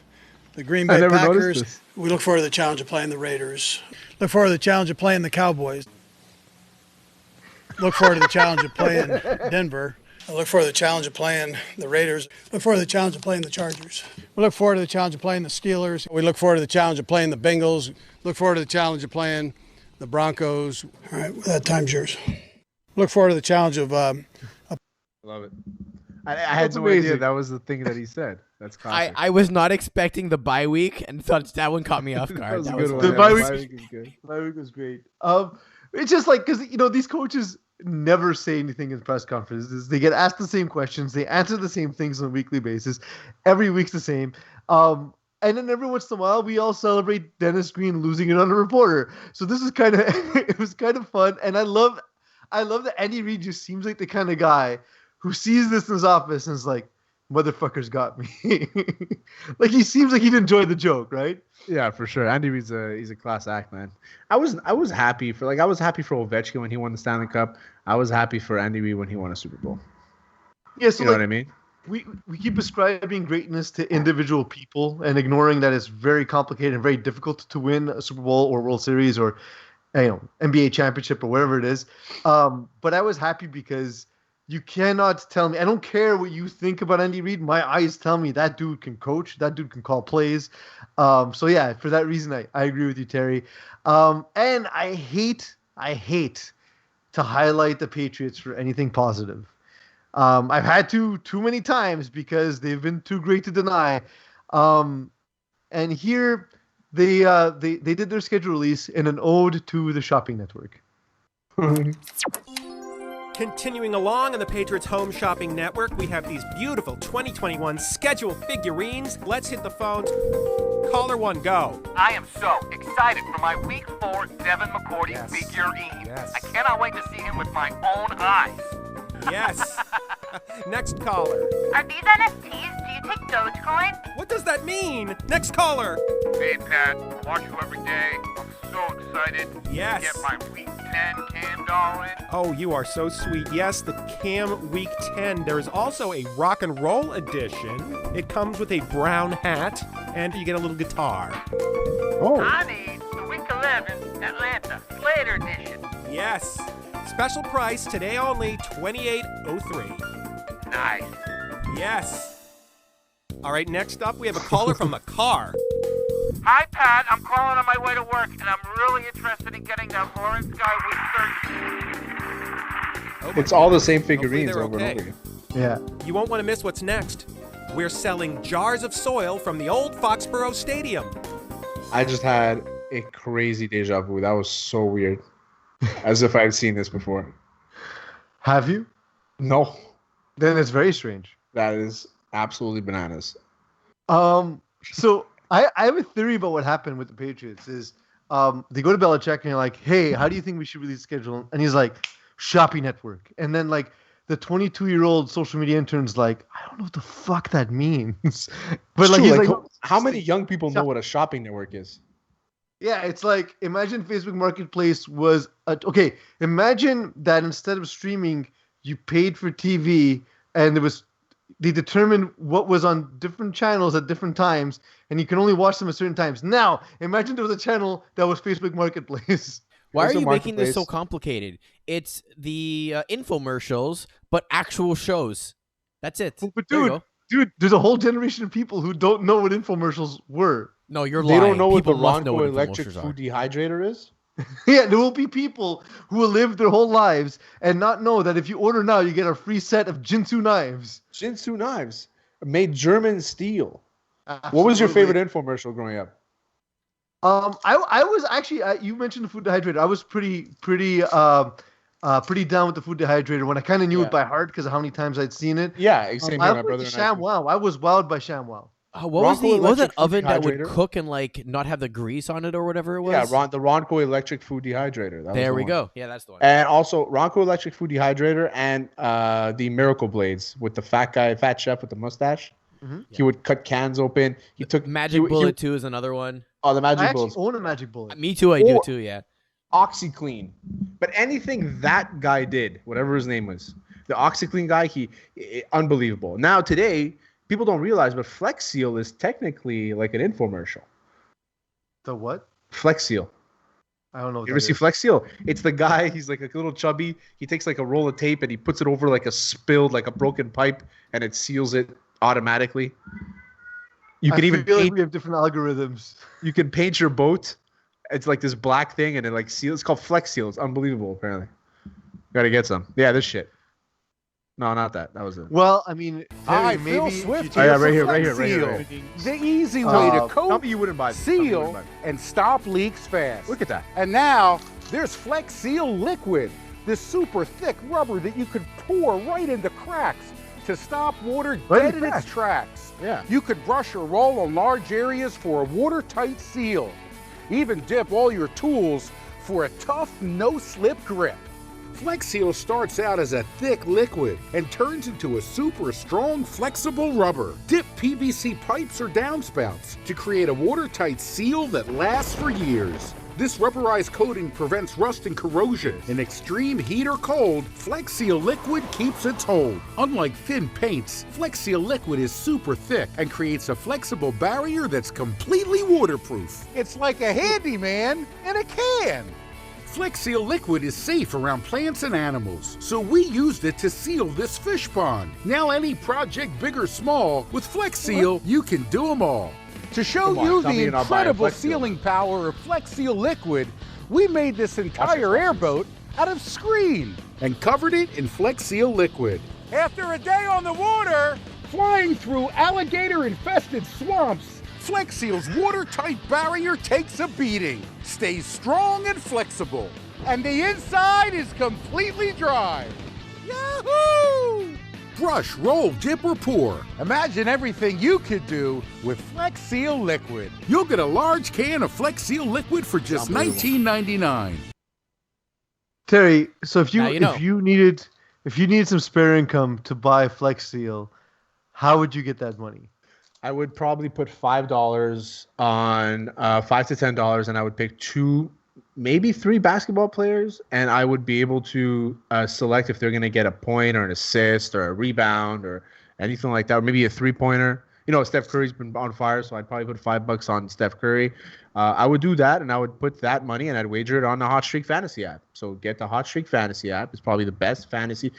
Speaker 5: the Green Bay Packers. We look forward to the challenge of playing the Raiders. Look forward to the challenge of playing the Cowboys. Look forward to the challenge of playing Denver. I look forward to the challenge of playing the Raiders. Look forward to the challenge of playing the Chargers. We look forward to the challenge of playing the Steelers. We look forward to the challenge of playing the Bengals. Look forward to the challenge of playing the Broncos. All right, well, that time's yours. Look forward to the challenge of...
Speaker 2: I love it. I had no idea that was the thing that he said. That's classic.
Speaker 3: I was not expecting the bye week and thought that one caught me off guard.
Speaker 1: That was a good one. The bye week was good. The bye week was great. It's just like, because, these coaches never say anything in press conferences. They get asked the same questions. They answer the same things on a weekly basis. Every week's the same. And then every once in a while, we all celebrate Dennis Green losing it on a reporter. So this is kind of, it was kind of fun. And I love that Andy Reid just seems like the kind of guy who sees this in his office and is like, motherfuckers got me. Like, he seems like he'd enjoy the joke, right?
Speaker 2: Yeah, for sure. Andy Reid's he's a class act, man. I was happy for Ovechkin when he won the Stanley Cup. I was happy for Andy Reid when he won a Super Bowl.
Speaker 1: Yeah, so
Speaker 2: you know what I mean?
Speaker 1: We keep ascribing greatness to individual people and ignoring that it's very complicated and very difficult to win a Super Bowl or World Series or NBA championship or whatever it is. But I was happy because you cannot tell me. I don't care what you think about Andy Reid. My eyes tell me that dude can coach. That dude can call plays. So yeah, for that reason, I agree with you, Terry. And I hate to highlight the Patriots for anything positive. I've had to too many times because they've been too great to deny. And here they did their schedule release in an ode to the shopping network.
Speaker 6: Continuing along on the Patriots Home Shopping Network, we have these beautiful 2021 schedule figurines. Let's hit the phones. Caller 1, go.
Speaker 7: I am so excited for my Week 4 Devin McCourty figurine.
Speaker 6: Yes.
Speaker 7: I cannot wait to see him with my own eyes.
Speaker 6: Yes. Next caller.
Speaker 8: Are these NFTs? Do you take Dogecoin?
Speaker 6: What does that mean? Next caller.
Speaker 7: Hey, Pat. I watch you every day. I'm so excited
Speaker 6: Yes.
Speaker 7: to get my Week 10 Cam doll in.
Speaker 6: Oh, you are so sweet. Yes, the Cam Week 10. There is also a rock and roll edition. It comes with a brown hat, and you get a little guitar.
Speaker 2: Oh.
Speaker 7: I need the Week 11 Atlanta Slater edition.
Speaker 6: Yes. Special price today only, $28.03.
Speaker 7: Nice.
Speaker 6: Yes. All right, next up, we have a caller from the car.
Speaker 7: Hi, Pat. I'm calling on my way to work, and I'm really interested in getting that Lawrence guy Week 13.
Speaker 2: It's all the same figurines
Speaker 6: they're
Speaker 2: over
Speaker 6: okay.
Speaker 2: and over again.
Speaker 1: Yeah.
Speaker 6: You won't want to miss what's next. We're selling jars of soil from the old Foxborough Stadium.
Speaker 2: I just had a crazy deja vu. That was so weird. As if I'd seen this before.
Speaker 1: Have you?
Speaker 2: No.
Speaker 1: Then it's very strange.
Speaker 2: That is absolutely bananas.
Speaker 1: So I have a theory about what happened with the Patriots is they go to Belichick and you're like, hey, how do you think we should release the schedule? And he's like, shopping network. And then like the 22-year-old social media intern's like, I don't know what the fuck that means. But like, he's like,
Speaker 2: how many young people know what a shopping network is?
Speaker 1: Yeah, it's like, imagine Facebook Marketplace was okay. Imagine that instead of streaming, you paid for TV, and they determined what was on different channels at different times, and you can only watch them at certain times. Now, imagine there was a channel that was Facebook Marketplace.
Speaker 3: Why are you making this so complicated? It's the infomercials, but actual shows. That's it.
Speaker 1: But dude, there's a whole generation of people who don't know what infomercials were.
Speaker 3: No, you're lying.
Speaker 2: They don't know
Speaker 3: people
Speaker 2: what the Ronco electric food dehydrator is?
Speaker 1: Yeah, there will be people who will live their whole lives and not know that if you order now, you get a free set of Jinsu knives.
Speaker 2: Jinsu knives. Made German steel.
Speaker 1: Absolutely.
Speaker 2: What was your favorite infomercial growing up?
Speaker 1: I was actually, you mentioned the food dehydrator. I was pretty down with the food dehydrator when I kind of knew it by heart because of how many times I'd seen it.
Speaker 2: Yeah, same
Speaker 1: I
Speaker 2: my brother and
Speaker 1: ShamWow. I was wowed by ShamWow.
Speaker 3: What was that oven that would
Speaker 2: dehydrator.
Speaker 3: cook and like not have the grease on it or whatever it was?
Speaker 2: Yeah, the Ronco electric food dehydrator.
Speaker 3: There we go. Yeah, that's the one.
Speaker 2: And also Ronco electric food dehydrator and the Miracle Blades with the fat chef with the mustache. Mm-hmm. He would cut cans open. He took
Speaker 3: Magic Bullet 2 is another one.
Speaker 2: Oh, the Magic Bullet.
Speaker 1: I actually own a Magic Bullet.
Speaker 3: Me too. I do too. Yeah.
Speaker 2: OxyClean, but anything that guy did, whatever his name was, the OxyClean guy, unbelievable. Now today, people don't realize, but Flex Seal is technically like an infomercial.
Speaker 1: The what?
Speaker 2: Flex Seal.
Speaker 1: I don't know. What
Speaker 2: you ever see Flex Seal? It's the guy. He's like a little chubby. He takes like a roll of tape and he puts it over like a broken pipe, and it seals it automatically. You can even
Speaker 1: feel like we have different algorithms.
Speaker 2: You can paint your boat. It's like this black thing, and it like seals. It's called Flex Seal. It's unbelievable. Apparently, gotta get some. Yeah, this shit. No, not that. That was it.
Speaker 1: Well, I mean,
Speaker 9: Terry,
Speaker 1: maybe
Speaker 9: Phil Swift.
Speaker 2: Right here.
Speaker 9: The easy way to coat,
Speaker 2: you wouldn't buy
Speaker 9: seal, and stop leaks fast.
Speaker 2: Look at that.
Speaker 9: And now there's Flex Seal Liquid, this super thick rubber that you could pour right into cracks to stop water dead in its tracks.
Speaker 2: Yeah.
Speaker 9: You could brush or roll on large areas for a watertight seal. Even dip all your tools for a tough, no-slip grip. Flex Seal starts out as a thick liquid and turns into a super strong, flexible rubber. Dip PVC pipes or downspouts to create a watertight seal that lasts for years. This rubberized coating prevents rust and corrosion. In extreme heat or cold, Flex Seal Liquid keeps its hold. Unlike thin paints, Flex Seal Liquid is super thick and creates a flexible barrier that's completely waterproof. It's like a handyman in a can. Flex Seal Liquid is safe around plants and animals, so we used it to seal this fish pond. Now any project, big or small, with Flex Seal, you can do them all. To show you the incredible sealing power of Flex Seal Liquid, we made this entire airboat out of screen and covered it in Flex Seal Liquid. After a day on the water, flying through alligator-infested swamps, Flex Seal's watertight barrier takes a beating, stays strong and flexible, and the inside is completely dry. Yahoo! Brush, roll, dip, or pour. Imagine everything you could do with Flex Seal Liquid. You'll get a large can of Flex Seal Liquid for just $19.99.
Speaker 1: Terry, so if you needed some spare income to buy Flex Seal, how would you get that money?
Speaker 2: I would probably put $5 on $5 to $10, and I would pick 2, maybe 3 basketball players, and I would be able to select if they're going to get a point or an assist or a rebound or anything like that, or maybe a 3-pointer. You know, Steph Curry's been on fire, so I'd probably put $5 on Steph Curry. I would do that, and I would put that money and I'd wager it on the Hot Streak Fantasy app. So get the Hot Streak Fantasy app. It's probably the best fantasy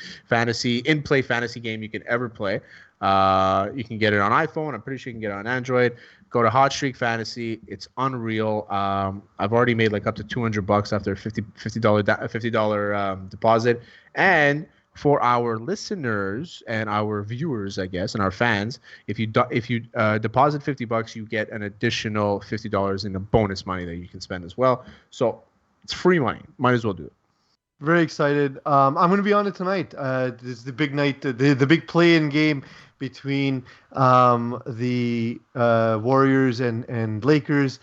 Speaker 2: in-play fantasy game you can ever play. You can get it on iPhone. I'm pretty sure you can get it on Android. Go to Hot Streak Fantasy. It's unreal. I've already made like up to $200 after a $50 deposit. And for our listeners and our viewers, I guess, and our fans, if you deposit $50, you get an additional $50 in the bonus money that you can spend as well. So it's free money. Might as well do it.
Speaker 1: Very excited. I'm going to be on it tonight. This is the big night, the big play-in game between the Warriors and Lakers.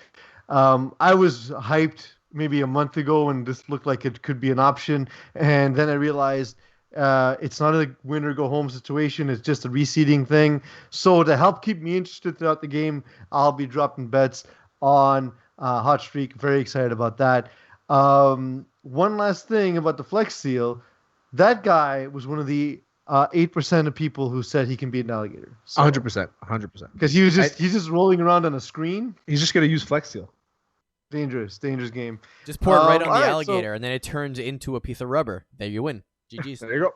Speaker 1: I was hyped maybe a month ago when this looked like it could be an option, and then I realized it's not a win or go home situation. It's just a reseeding thing. So to help keep me interested throughout the game, I'll be dropping bets on Hot Streak. Very excited about that. One last thing about the Flex Seal. That guy was one of the 8% of people who said he can beat an alligator.
Speaker 2: 100%.
Speaker 1: Because he's just rolling around on a screen.
Speaker 2: He's just going to use Flex Seal.
Speaker 1: Dangerous game.
Speaker 3: Just pour it right on the alligator, and then it turns into a piece of rubber. There you win. GG's.
Speaker 2: There you go.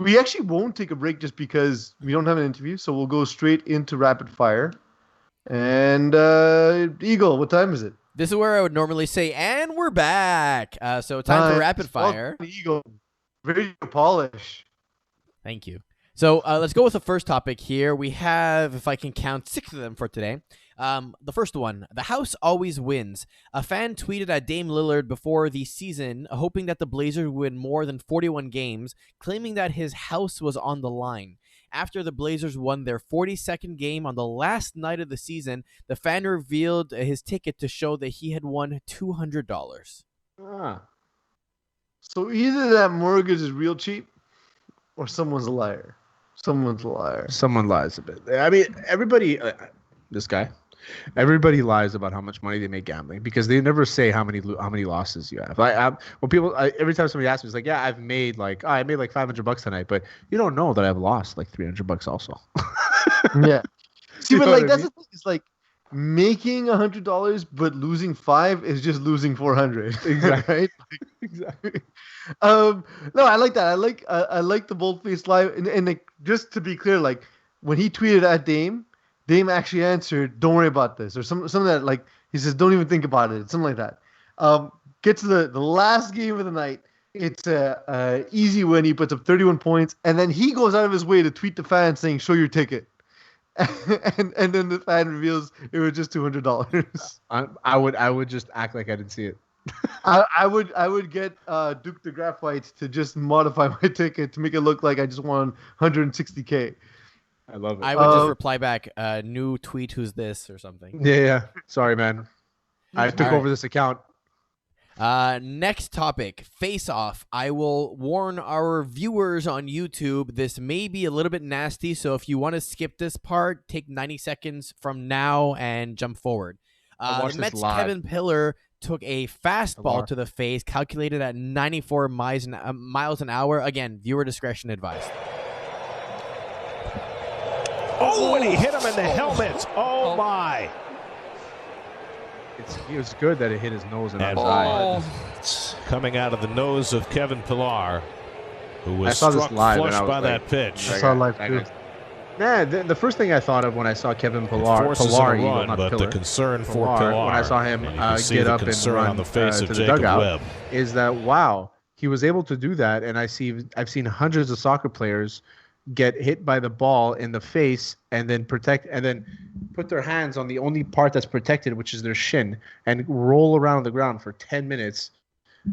Speaker 1: We actually won't take a break just because we don't have an interview, so we'll go straight into rapid fire. And Eagle, what time is it?
Speaker 3: This is where I would normally say, and we're back. So time for rapid fire.
Speaker 1: Eagle, very polish.
Speaker 3: Thank you. So let's go with the first topic here. We have, if I can count, 6 of them for today. The first one, the house always wins. A fan tweeted at Dame Lillard before the season, hoping that the Blazers would win more than 41 games, claiming that his house was on the line. After the Blazers won their 42nd game on the last night of the season, the fan revealed his ticket to show that he had won $200.
Speaker 2: Ah.
Speaker 1: So either that mortgage is real cheap or someone's a liar. Someone's a liar.
Speaker 2: Someone lies a bit. I mean, everybody, this guy, everybody lies about how much money they make gambling because they never say how many losses you have. Every time somebody asks me, it's like, yeah, I made like $500 tonight, but you don't know that I've lost like $300 also.
Speaker 1: Yeah. See,
Speaker 2: You
Speaker 1: but
Speaker 2: know
Speaker 1: like
Speaker 2: what I
Speaker 1: that's
Speaker 2: mean?
Speaker 1: the thing. It's like making $100 but losing $5 is just losing $400.
Speaker 2: Exactly.
Speaker 1: Right?
Speaker 2: Exactly.
Speaker 1: No, I like that. I like the bold-faced lie. And like, just to be clear, like when he tweeted at Dame actually answered, "Don't worry about this," or something that like he says, "Don't even think about it," something like that. Get to the last game of the night. It's a easy win. He puts up 31 points, and then he goes out of his way to tweet the fans saying, "Show your ticket." and then the fan reveals it was just $200.
Speaker 2: I would just act like I didn't see it.
Speaker 1: I would get Duke the Graphite to just modify my ticket to make it look like I just won $160K.
Speaker 2: I love it.
Speaker 3: I would just reply back, new tweet, who's this, or something.
Speaker 2: Yeah. Sorry, man. I took over this account.
Speaker 3: Next topic, face off. I will warn our viewers on YouTube, this may be a little bit nasty, so if you want to skip this part, take 90 seconds from now and jump forward. The Mets' Kevin Pillar took a fastball to the face, calculated at 94 miles an hour. Again, viewer discretion advised.
Speaker 6: Oh, and he hit him in the helmet. Oh, my.
Speaker 2: It was good that it hit his nose and his eye.
Speaker 6: It's coming out of the nose of Kevin Pillar, who was
Speaker 2: struck
Speaker 6: flush by that pitch.
Speaker 1: I saw live too.
Speaker 2: Man, the first thing I thought of when I saw Kevin Pillar,
Speaker 6: the concern for Pillar,
Speaker 2: when I saw him get up and run
Speaker 6: on the face of
Speaker 2: to the
Speaker 6: Jacob
Speaker 2: dugout,
Speaker 6: Webb,
Speaker 2: is that wow, he was able to do that. And I've seen hundreds of soccer players get hit by the ball in the face and then put their hands on the only part that's protected, which is their shin, and roll around the ground for 10 minutes,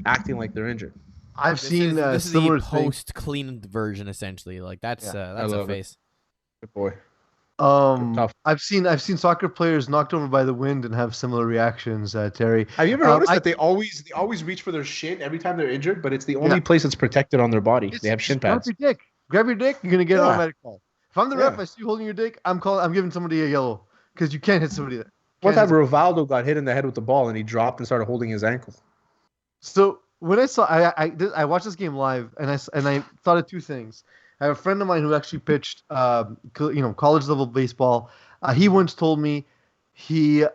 Speaker 2: acting like they're injured.
Speaker 1: I've seen
Speaker 3: this is
Speaker 1: similar
Speaker 3: the post-cleaned version, essentially. Like that's a face.
Speaker 2: Good boy.
Speaker 1: Tough. I've seen soccer players knocked over by the wind and have similar reactions. Terry,
Speaker 2: have you ever noticed that they always reach for their shin every time they're injured, but it's the only place that's protected on their body. They have shin pads.
Speaker 1: Grab your dick. You're gonna get an automatic call. If I'm the ref, I see you holding your dick. I'm giving somebody a yellow because you can't hit somebody there.
Speaker 2: One time, Rivaldo got hit in the head with the ball and he dropped and started holding his ankle.
Speaker 1: So when I saw, I watched this game live and I thought of two things. I have a friend of mine who actually pitched, college level baseball. He once told me he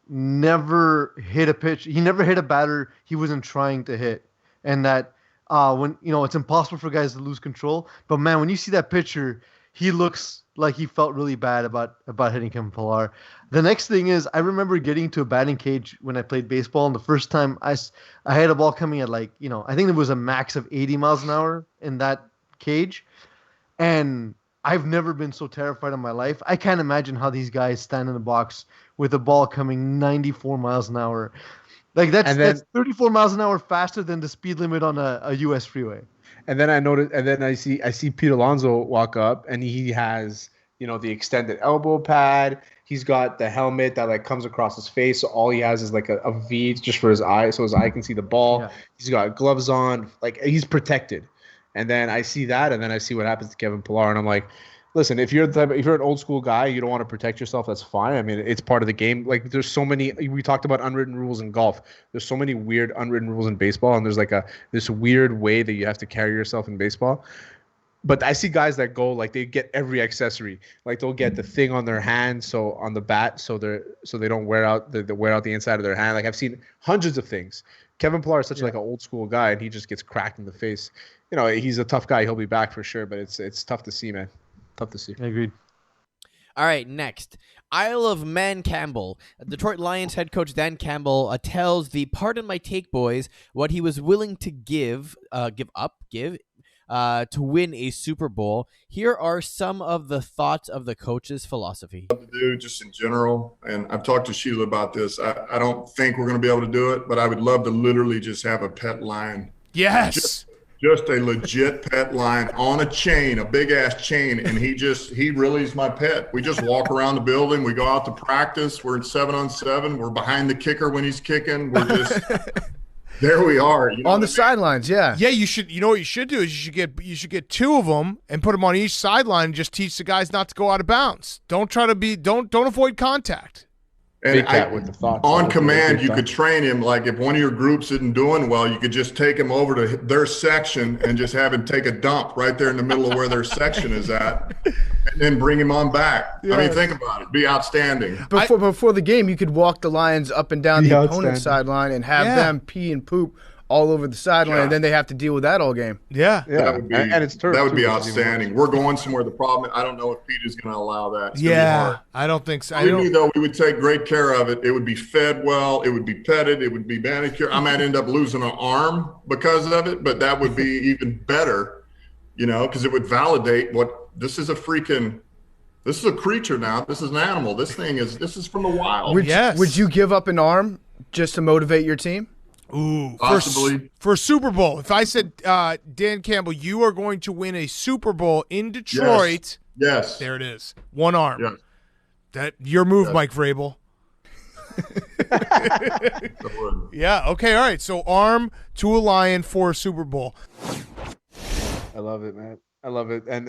Speaker 1: never hit a pitch. He never hit a batter he wasn't trying to hit, and that when it's impossible for guys to lose control. But man, when you see that pitcher, he looks like he felt really bad about hitting Kevin Pillar. The next thing is, I remember getting to a batting cage when I played baseball, and the first time I had a ball coming at I think it was a max of 80 miles an hour in that cage, and I've never been so terrified in my life. I can't imagine how these guys stand in the box with a ball coming 94 miles an hour. Like that's 34 miles an hour faster than the speed limit on a U.S. freeway.
Speaker 2: And then I noticed, and then I see Pete Alonso walk up, and he has the extended elbow pad. He's got the helmet that comes across his face. So all he has is like a V just for his eye, so his eye can see the ball. Yeah. He's got gloves on, he's protected. And then I see that, and then I see what happens to Kevin Pillar, and I'm like, listen, if you're an old school guy, you don't want to protect yourself, that's fine. I mean, it's part of the game. There's so many. We talked about unwritten rules in golf. There's so many weird unwritten rules in baseball, and there's this weird way that you have to carry yourself in baseball. But I see guys that go they get every accessory. They'll get the thing on their hand, so on the bat, so they don't wear out the inside of their hand. I've seen hundreds of things. Kevin Pillar is such an old school guy, and he just gets cracked in the face. He's a tough guy. He'll be back for sure, but it's tough to see, man. Tough to see.
Speaker 1: I agreed.
Speaker 3: All right, next. Isle of Man Campbell. Detroit Lions head coach Dan Campbell tells the Pardon My Take boys what he was willing to give to win a Super Bowl. Here are some of the thoughts of the coach's philosophy.
Speaker 10: To do just in general, and I've talked to Sheila about this. I don't think we're going to be able to do it, but I would love to literally just have a pet lion.
Speaker 6: Yes.
Speaker 10: just a legit pet lion on a chain, a big ass chain, and he really is my pet. We just walk around the building. We go out to practice. We're in 7-on-7. We're behind the kicker when he's kicking. We're just there. We are
Speaker 11: on the sidelines. Yeah,
Speaker 12: yeah. You should. You know what you should do is you should get 2 of them and put them on each sideline and just teach the guys not to go out of bounds. Don't avoid contact.
Speaker 10: And on command, you could train him. Like if one of your groups isn't doing well, you could just take him over to their section and just have him take a dump right there in the middle of where their section is at, and then bring him on back. Yeah. I mean, think about it. It'd be outstanding.
Speaker 11: Before the game, you could walk the Lions up and down the opponent's sideline and have them pee and poop all over the sideline, and then they have to deal with that all game.
Speaker 12: Yeah.
Speaker 10: That would be, and it's turf, that would be outstanding. We're going somewhere. The problem, I don't know if Peter's going to allow that. It's
Speaker 12: I don't think so.
Speaker 10: Though we would take great care of it. It would be fed well. It would be petted. It would be manicured. I might end up losing an arm because of it, but that would be even better, because it would validate this is a creature now. This is an animal. This is from the wild.
Speaker 11: Would you give up an arm just to motivate your team?
Speaker 12: Ooh,
Speaker 10: possibly
Speaker 12: for Super Bowl. If I said, Dan Campbell, you are going to win a Super Bowl in Detroit.
Speaker 10: Yes.
Speaker 12: There it is. 1 arm.
Speaker 10: Yes.
Speaker 12: That your move, Mike Vrabel. Yeah. Okay. All right. So arm to a lion for a Super Bowl.
Speaker 2: I love it, man. I love it, and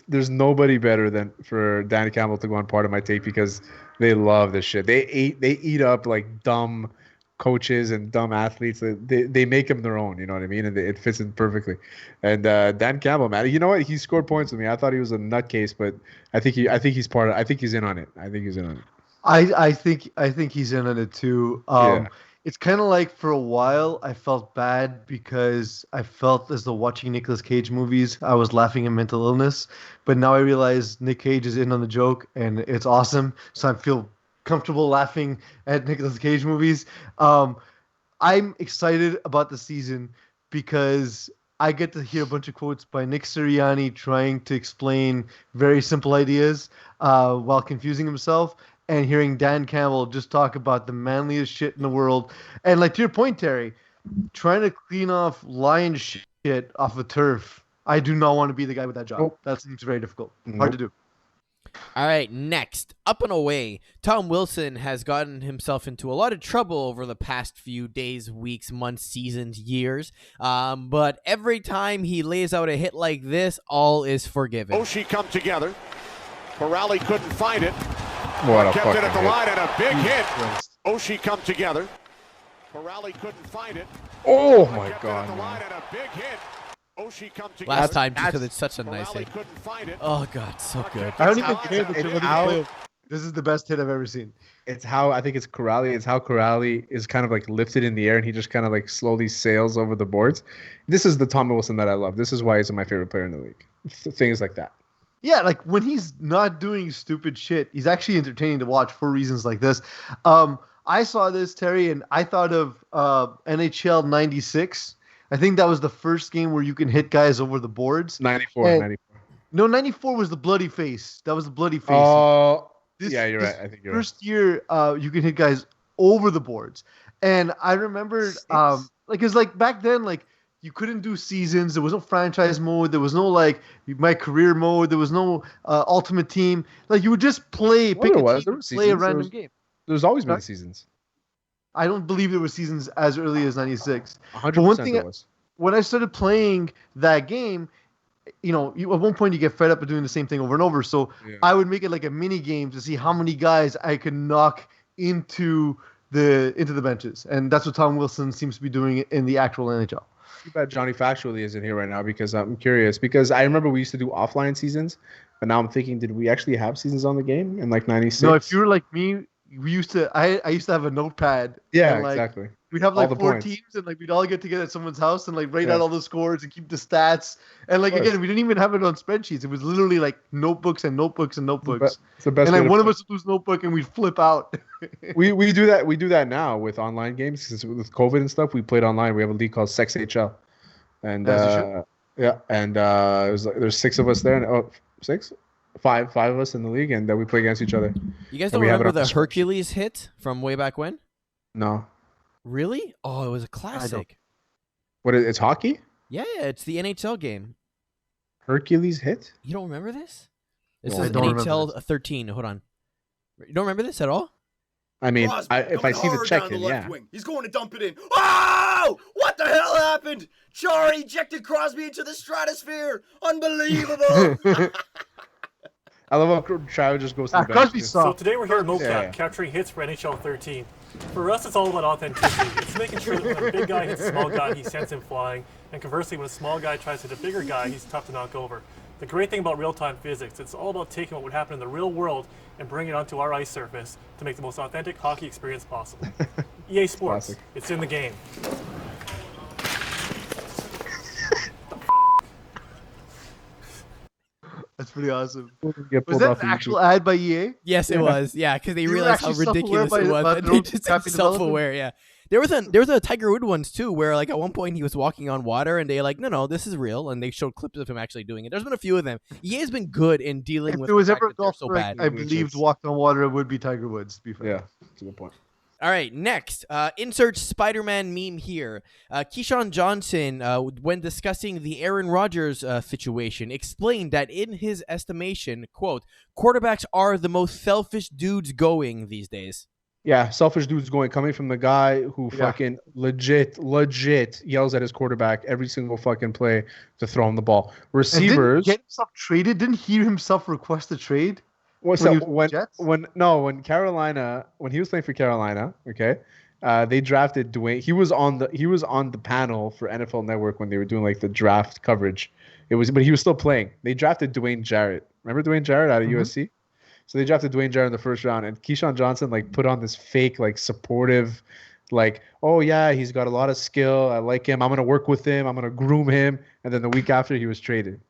Speaker 2: there's nobody better than for Dan Campbell to go on part of my take because they love this shit. They eat up like dumb coaches and dumb athletes. They make them their own, you know what I mean? And it fits in perfectly. And Dan Campbell, man, you know what? He scored points with me. I thought he was a nutcase, but I think he's in on it. I think he's in on it.
Speaker 1: I think he's in on it too. It's kind of like for a while I felt bad because I felt as though watching Nicolas Cage movies, I was laughing at mental illness. But now I realize Nick Cage is in on the joke and it's awesome. So I feel comfortable laughing at Nicolas Cage movies. I'm excited about the season because I get to hear a bunch of quotes by Nick Sirianni trying to explain very simple ideas while confusing himself, and hearing Dan Campbell just talk about the manliest shit in the world. And like to your point, Terry, trying to clean off lion shit off of turf. I do not want to be the guy with that job. Nope. That seems very difficult. Hard to do.
Speaker 3: All right, next, up and away. Tom Wilson has gotten himself into a lot of trouble over the past few days, weeks, months, seasons, years. But every time he lays out a hit like this, all is forgiven.
Speaker 13: Oshie come together. Corrali couldn't find it.
Speaker 2: Kept
Speaker 13: it at the line and a big hit. Oshie come together. Corali couldn't find it.
Speaker 2: Oh my God.
Speaker 3: Last time, because it's such a nice hit. Oh God, so good.
Speaker 1: I don't even care that you're play. This is the best hit I've ever seen.
Speaker 2: It's how I think it's Corali. It's how Corali is kind of like lifted in the air and he just kind of like slowly sails over the boards. This is the Tom Wilson that I love. This is why he's my favorite player in the league. Things like that.
Speaker 1: Yeah, like when he's not doing stupid shit, he's actually entertaining to watch for reasons like this. I saw this, Terry, and I thought of NHL 96. I think that was the first game where you can hit guys over the boards.
Speaker 2: 94.
Speaker 1: No, 94 was the bloody face. That was the bloody face.
Speaker 2: Oh, yeah, you're right. I think you're
Speaker 1: first year, you can hit guys over the boards. And I remembered, it was like back then, like, you couldn't do seasons. There was no franchise mode. There was no, like, my career mode. There was no ultimate team. Like, you would just play, pick a team, play a random game.
Speaker 2: There's always been seasons.
Speaker 1: I don't believe there were seasons as early as 96.
Speaker 2: 100%
Speaker 1: but one thing,
Speaker 2: there was.
Speaker 1: When I started playing that game, at one point you get fed up of doing the same thing over and over. So I would make it like a mini game to see how many guys I could knock into the benches. And that's what Tom Wilson seems to be doing in the actual NHL.
Speaker 2: Too bad Johnny Factually isn't here right now because I'm curious. Because I remember we used to do offline seasons, but now I'm thinking, did we actually have seasons on the game in like 96?
Speaker 1: No, if you were like me, I used to have a notepad.
Speaker 2: Yeah,
Speaker 1: and, like,
Speaker 2: exactly.
Speaker 1: We'd have like 4 teams, and like we'd all get together at someone's house and like write out all the scores and keep the stats. And like again, we didn't even have it on spreadsheets. It was literally like notebooks and notebooks and notebooks.
Speaker 2: It's the best.
Speaker 1: And like one of us would lose notebook and we'd flip out.
Speaker 2: we do that. We do that now with online games because with COVID and stuff. We played online. We have a league called Sex HL, and it was like there's 6 of us there, and 5 of us in the league, and we play against each other.
Speaker 3: You guys don't remember the Hercules hit from way back when?
Speaker 2: No.
Speaker 3: Really? Oh, it was a classic.
Speaker 2: What is it's hockey?
Speaker 3: Yeah, it's the NHL game.
Speaker 2: Hercules hit?
Speaker 3: You don't remember this? This
Speaker 1: No, I
Speaker 3: is
Speaker 1: don't remember
Speaker 3: NHL
Speaker 1: this.
Speaker 3: 13. Hold on. You don't remember this at all?
Speaker 2: I mean,
Speaker 14: Crosby
Speaker 2: if I
Speaker 14: coming
Speaker 2: see the
Speaker 14: hard
Speaker 2: check
Speaker 14: down
Speaker 2: in,
Speaker 14: the left
Speaker 2: yeah.
Speaker 14: wing. He's going to dump it in. Oh! What the hell happened? Char ejected Crosby into the stratosphere. Unbelievable.
Speaker 2: I love how Trout just goes to the bench.
Speaker 1: Crosby
Speaker 2: too.
Speaker 1: saw.
Speaker 15: So today we're here at MoCap,
Speaker 2: Yeah.
Speaker 15: capturing hits for NHL 13. For us, it's all about authenticity. It's making sure that when a big guy hits a small guy, he sends him flying. And conversely, when a small guy tries to hit a bigger guy, he's tough to knock over. The great thing about real-time physics, it's all about taking what would happen in the real world and bringing it onto our ice surface to make the most authentic hockey experience possible. EA Sports,
Speaker 2: Classic.
Speaker 15: it's in the game.
Speaker 1: That's pretty awesome.
Speaker 2: Get
Speaker 1: Was
Speaker 2: pulled
Speaker 1: that
Speaker 2: off
Speaker 1: an
Speaker 2: the
Speaker 1: actual ad by EA?
Speaker 3: Yes, it was. Yeah, because they
Speaker 1: You were
Speaker 3: realized how
Speaker 1: actually
Speaker 3: ridiculous
Speaker 1: self-aware
Speaker 3: it was.
Speaker 1: about
Speaker 3: And
Speaker 1: their
Speaker 3: they
Speaker 1: own
Speaker 3: just
Speaker 1: crappy
Speaker 3: self-aware. Yeah, there was a Tiger Woods ones too, where like at one point he was walking on water, and they like, no, this is real, and they showed clips of him actually doing it. There's been a few of them. EA has been good in dealing
Speaker 1: If
Speaker 3: with
Speaker 1: there was
Speaker 3: the fact
Speaker 1: ever a
Speaker 3: that they're so
Speaker 1: golfer
Speaker 3: bad.
Speaker 1: I believed walked on water, it would be Tiger Woods. To be fair.
Speaker 2: Yeah, that's a good point.
Speaker 3: All right, next, insert Spider-Man meme here. Keyshawn Johnson, when discussing the Aaron Rodgers situation, explained that in his estimation, quote, quarterbacks are the most selfish dudes going these days.
Speaker 2: Yeah, selfish dudes coming from the guy who fucking legit yells at his quarterback every single fucking play to throw him the ball. Receivers.
Speaker 1: And didn't he get himself traded? Didn't he himself request a trade?
Speaker 2: What's
Speaker 1: when
Speaker 2: up? When Carolina, when he was playing for Carolina, okay, they drafted Dwayne. He was on the panel for NFL Network when they were doing like the draft coverage. But he was still playing. They drafted Dwayne Jarrett. Remember Dwayne Jarrett out of USC? So they drafted Dwayne Jarrett in the first round, and Keyshawn Johnson like put on this fake like supportive, like, oh yeah, he's got a lot of skill. I like him. I'm gonna work with him. I'm gonna groom him. And then the week after, he was traded.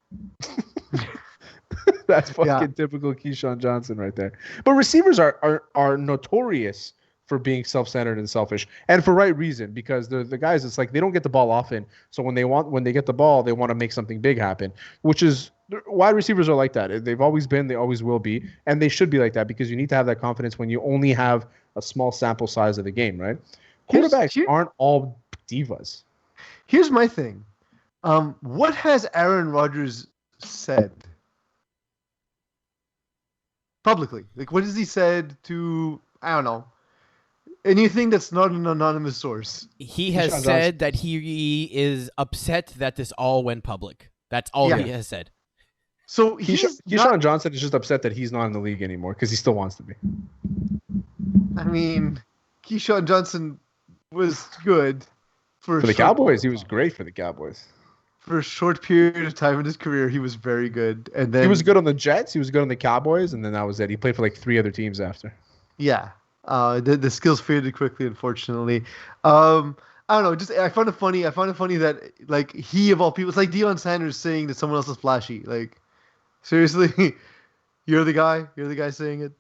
Speaker 2: That's fucking typical Keyshawn Johnson right there. But receivers are notorious for being self-centered and selfish, and for right reason, because they're the guys. It's like they don't get the ball often, so when they get the ball, they want to make something big happen. Which is wide receivers are like that. They've always been, they always will be, and they should be like that because you need to have that confidence when you only have a small sample size of the game, right? Quarterbacks aren't all divas.
Speaker 1: Here's my thing. What has Aaron Rodgers said publicly? Like, what has he said to, I don't know, anything that's not an anonymous source?
Speaker 3: He has said that he is upset that this all went public. That's all he has said.
Speaker 1: So
Speaker 2: Keyshawn Johnson is just upset that he's not in the league anymore because he still wants to be.
Speaker 1: I mean, Keyshawn Johnson was good for
Speaker 2: the Cowboys. He was great for the Cowboys.
Speaker 1: For a short period of time in his career, he was very good. And then
Speaker 2: he was good on the Jets. He was good on the Cowboys, and then that was it. He played for like 3 other teams after.
Speaker 1: Yeah, the skills faded quickly, unfortunately. I don't know. I found it funny. I found it funny that like he of all people, it's like Deion Sanders saying that someone else is flashy. Like, seriously, you're the guy saying it.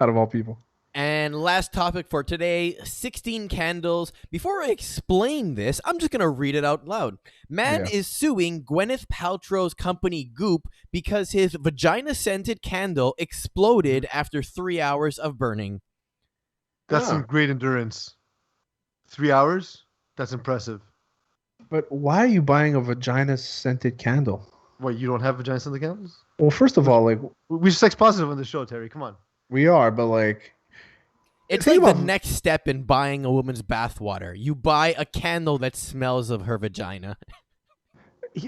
Speaker 2: Out of all people.
Speaker 3: And last topic for today, 16 candles. Before I explain this, I'm just going to read it out loud. Man is suing Gwyneth Paltrow's company Goop because his vagina-scented candle exploded after 3 hours of burning.
Speaker 1: That's some great endurance. 3 hours? That's impressive.
Speaker 2: But why are you buying a vagina-scented candle?
Speaker 1: What, you don't have vagina-scented candles?
Speaker 2: Well, first of all, like...
Speaker 1: We're sex positive on the show, Terry. Come on.
Speaker 2: We are, but like...
Speaker 3: It's like the next step in buying a woman's bathwater. You buy a candle that smells of her vagina.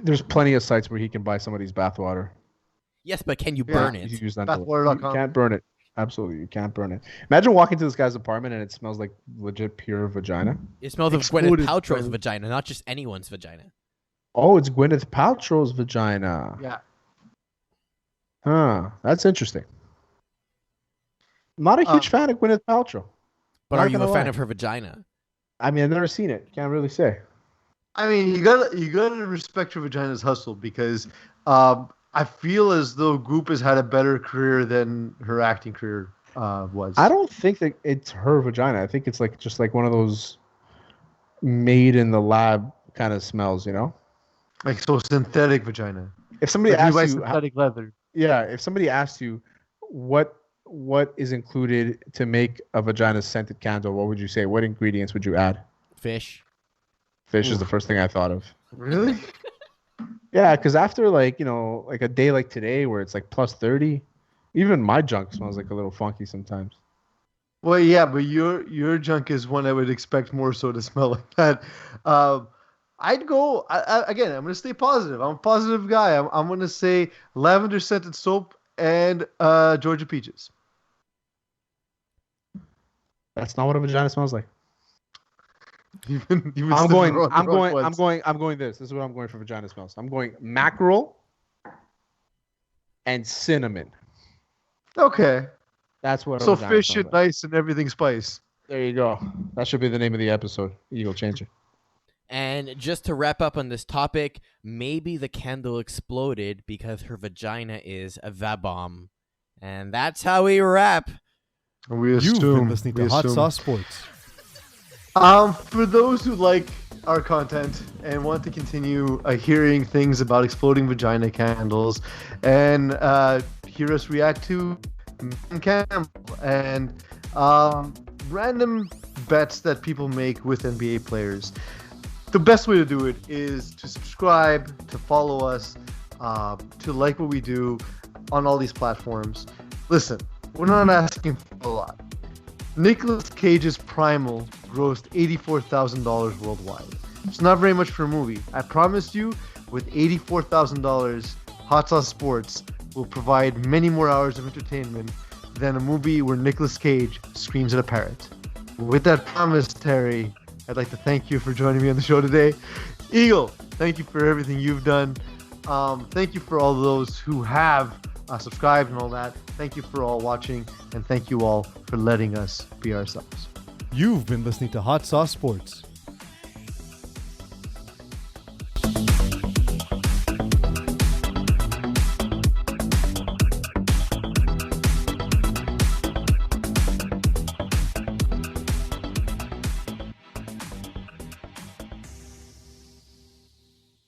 Speaker 2: There's plenty of sites where he can buy somebody's bathwater.
Speaker 3: Yes, but can you burn it?
Speaker 2: You can't burn it. Absolutely, you can't burn it. Imagine walking to this guy's apartment and it smells like legit pure vagina.
Speaker 3: It smells of Gwyneth Paltrow's vagina, not just anyone's vagina.
Speaker 2: Oh, it's Gwyneth Paltrow's vagina.
Speaker 1: Yeah.
Speaker 2: Huh. That's interesting. I'm not a huge fan of Gwyneth Paltrow.
Speaker 3: But are you a fan of her vagina?
Speaker 2: I mean, I've never seen it. Can't really say.
Speaker 1: I mean, you gotta respect her vagina's hustle because I feel as though Goop has had a better career than her acting career was.
Speaker 2: I don't think that it's her vagina. I think it's like just like one of those made in the lab kind of smells, you know?
Speaker 1: Like so synthetic vagina.
Speaker 2: If somebody asks you
Speaker 1: synthetic leather.
Speaker 2: Yeah, if somebody asks you what is included to make a vagina scented candle, what would you say? What ingredients would you add?
Speaker 3: Fish.
Speaker 2: Fish is the first thing I thought of.
Speaker 1: Really?
Speaker 2: Yeah, because after like like a day like today where it's like plus 30, even my junk smells like a little funky sometimes.
Speaker 1: Well, yeah, but your junk is one I would expect more so to smell like that. I'd go again. I'm gonna stay positive. I'm a positive guy. I'm gonna say lavender scented soap and Georgia peaches.
Speaker 2: That's not what a vagina smells like.
Speaker 1: You've been
Speaker 2: I'm
Speaker 1: sniffing
Speaker 2: going.
Speaker 1: around the wrong ones.
Speaker 2: I'm going. This is what I'm going for vagina smells. I'm going mackerel and cinnamon.
Speaker 1: Okay.
Speaker 2: That's what.
Speaker 1: So
Speaker 2: a vagina
Speaker 1: fish
Speaker 2: smells
Speaker 1: and
Speaker 2: like.
Speaker 1: nice and everything spice.
Speaker 2: There you go. That should be the name of the episode. Eagle changer.
Speaker 3: And just to wrap up on this topic, maybe the candle exploded because her vagina is a vabomb. And that's how we wrap.
Speaker 1: We
Speaker 16: You've
Speaker 1: assume.
Speaker 16: been listening to Hot Sauce Sports.
Speaker 1: For those who like our content and want to continue hearing things about exploding vagina candles and hear us react to Campbell and random bets that people make with NBA players, the best way to do it is to subscribe, to follow us, to like what we do on all these platforms. Listen, we're not asking for a lot. Nicolas Cage's Primal grossed $84,000 worldwide. It's not very much for a movie. I promise you, with $84,000, Hot Sauce Sports will provide many more hours of entertainment than a movie where Nicolas Cage screams at a parrot. With that promise, Terry, I'd like to thank you for joining me on the show today. Eagle, thank you for everything you've done. Thank you for all those who have subscribed and all that. Thank you for all watching, and thank you all for letting us be ourselves.
Speaker 16: You've been listening to Hot Sauce Sports.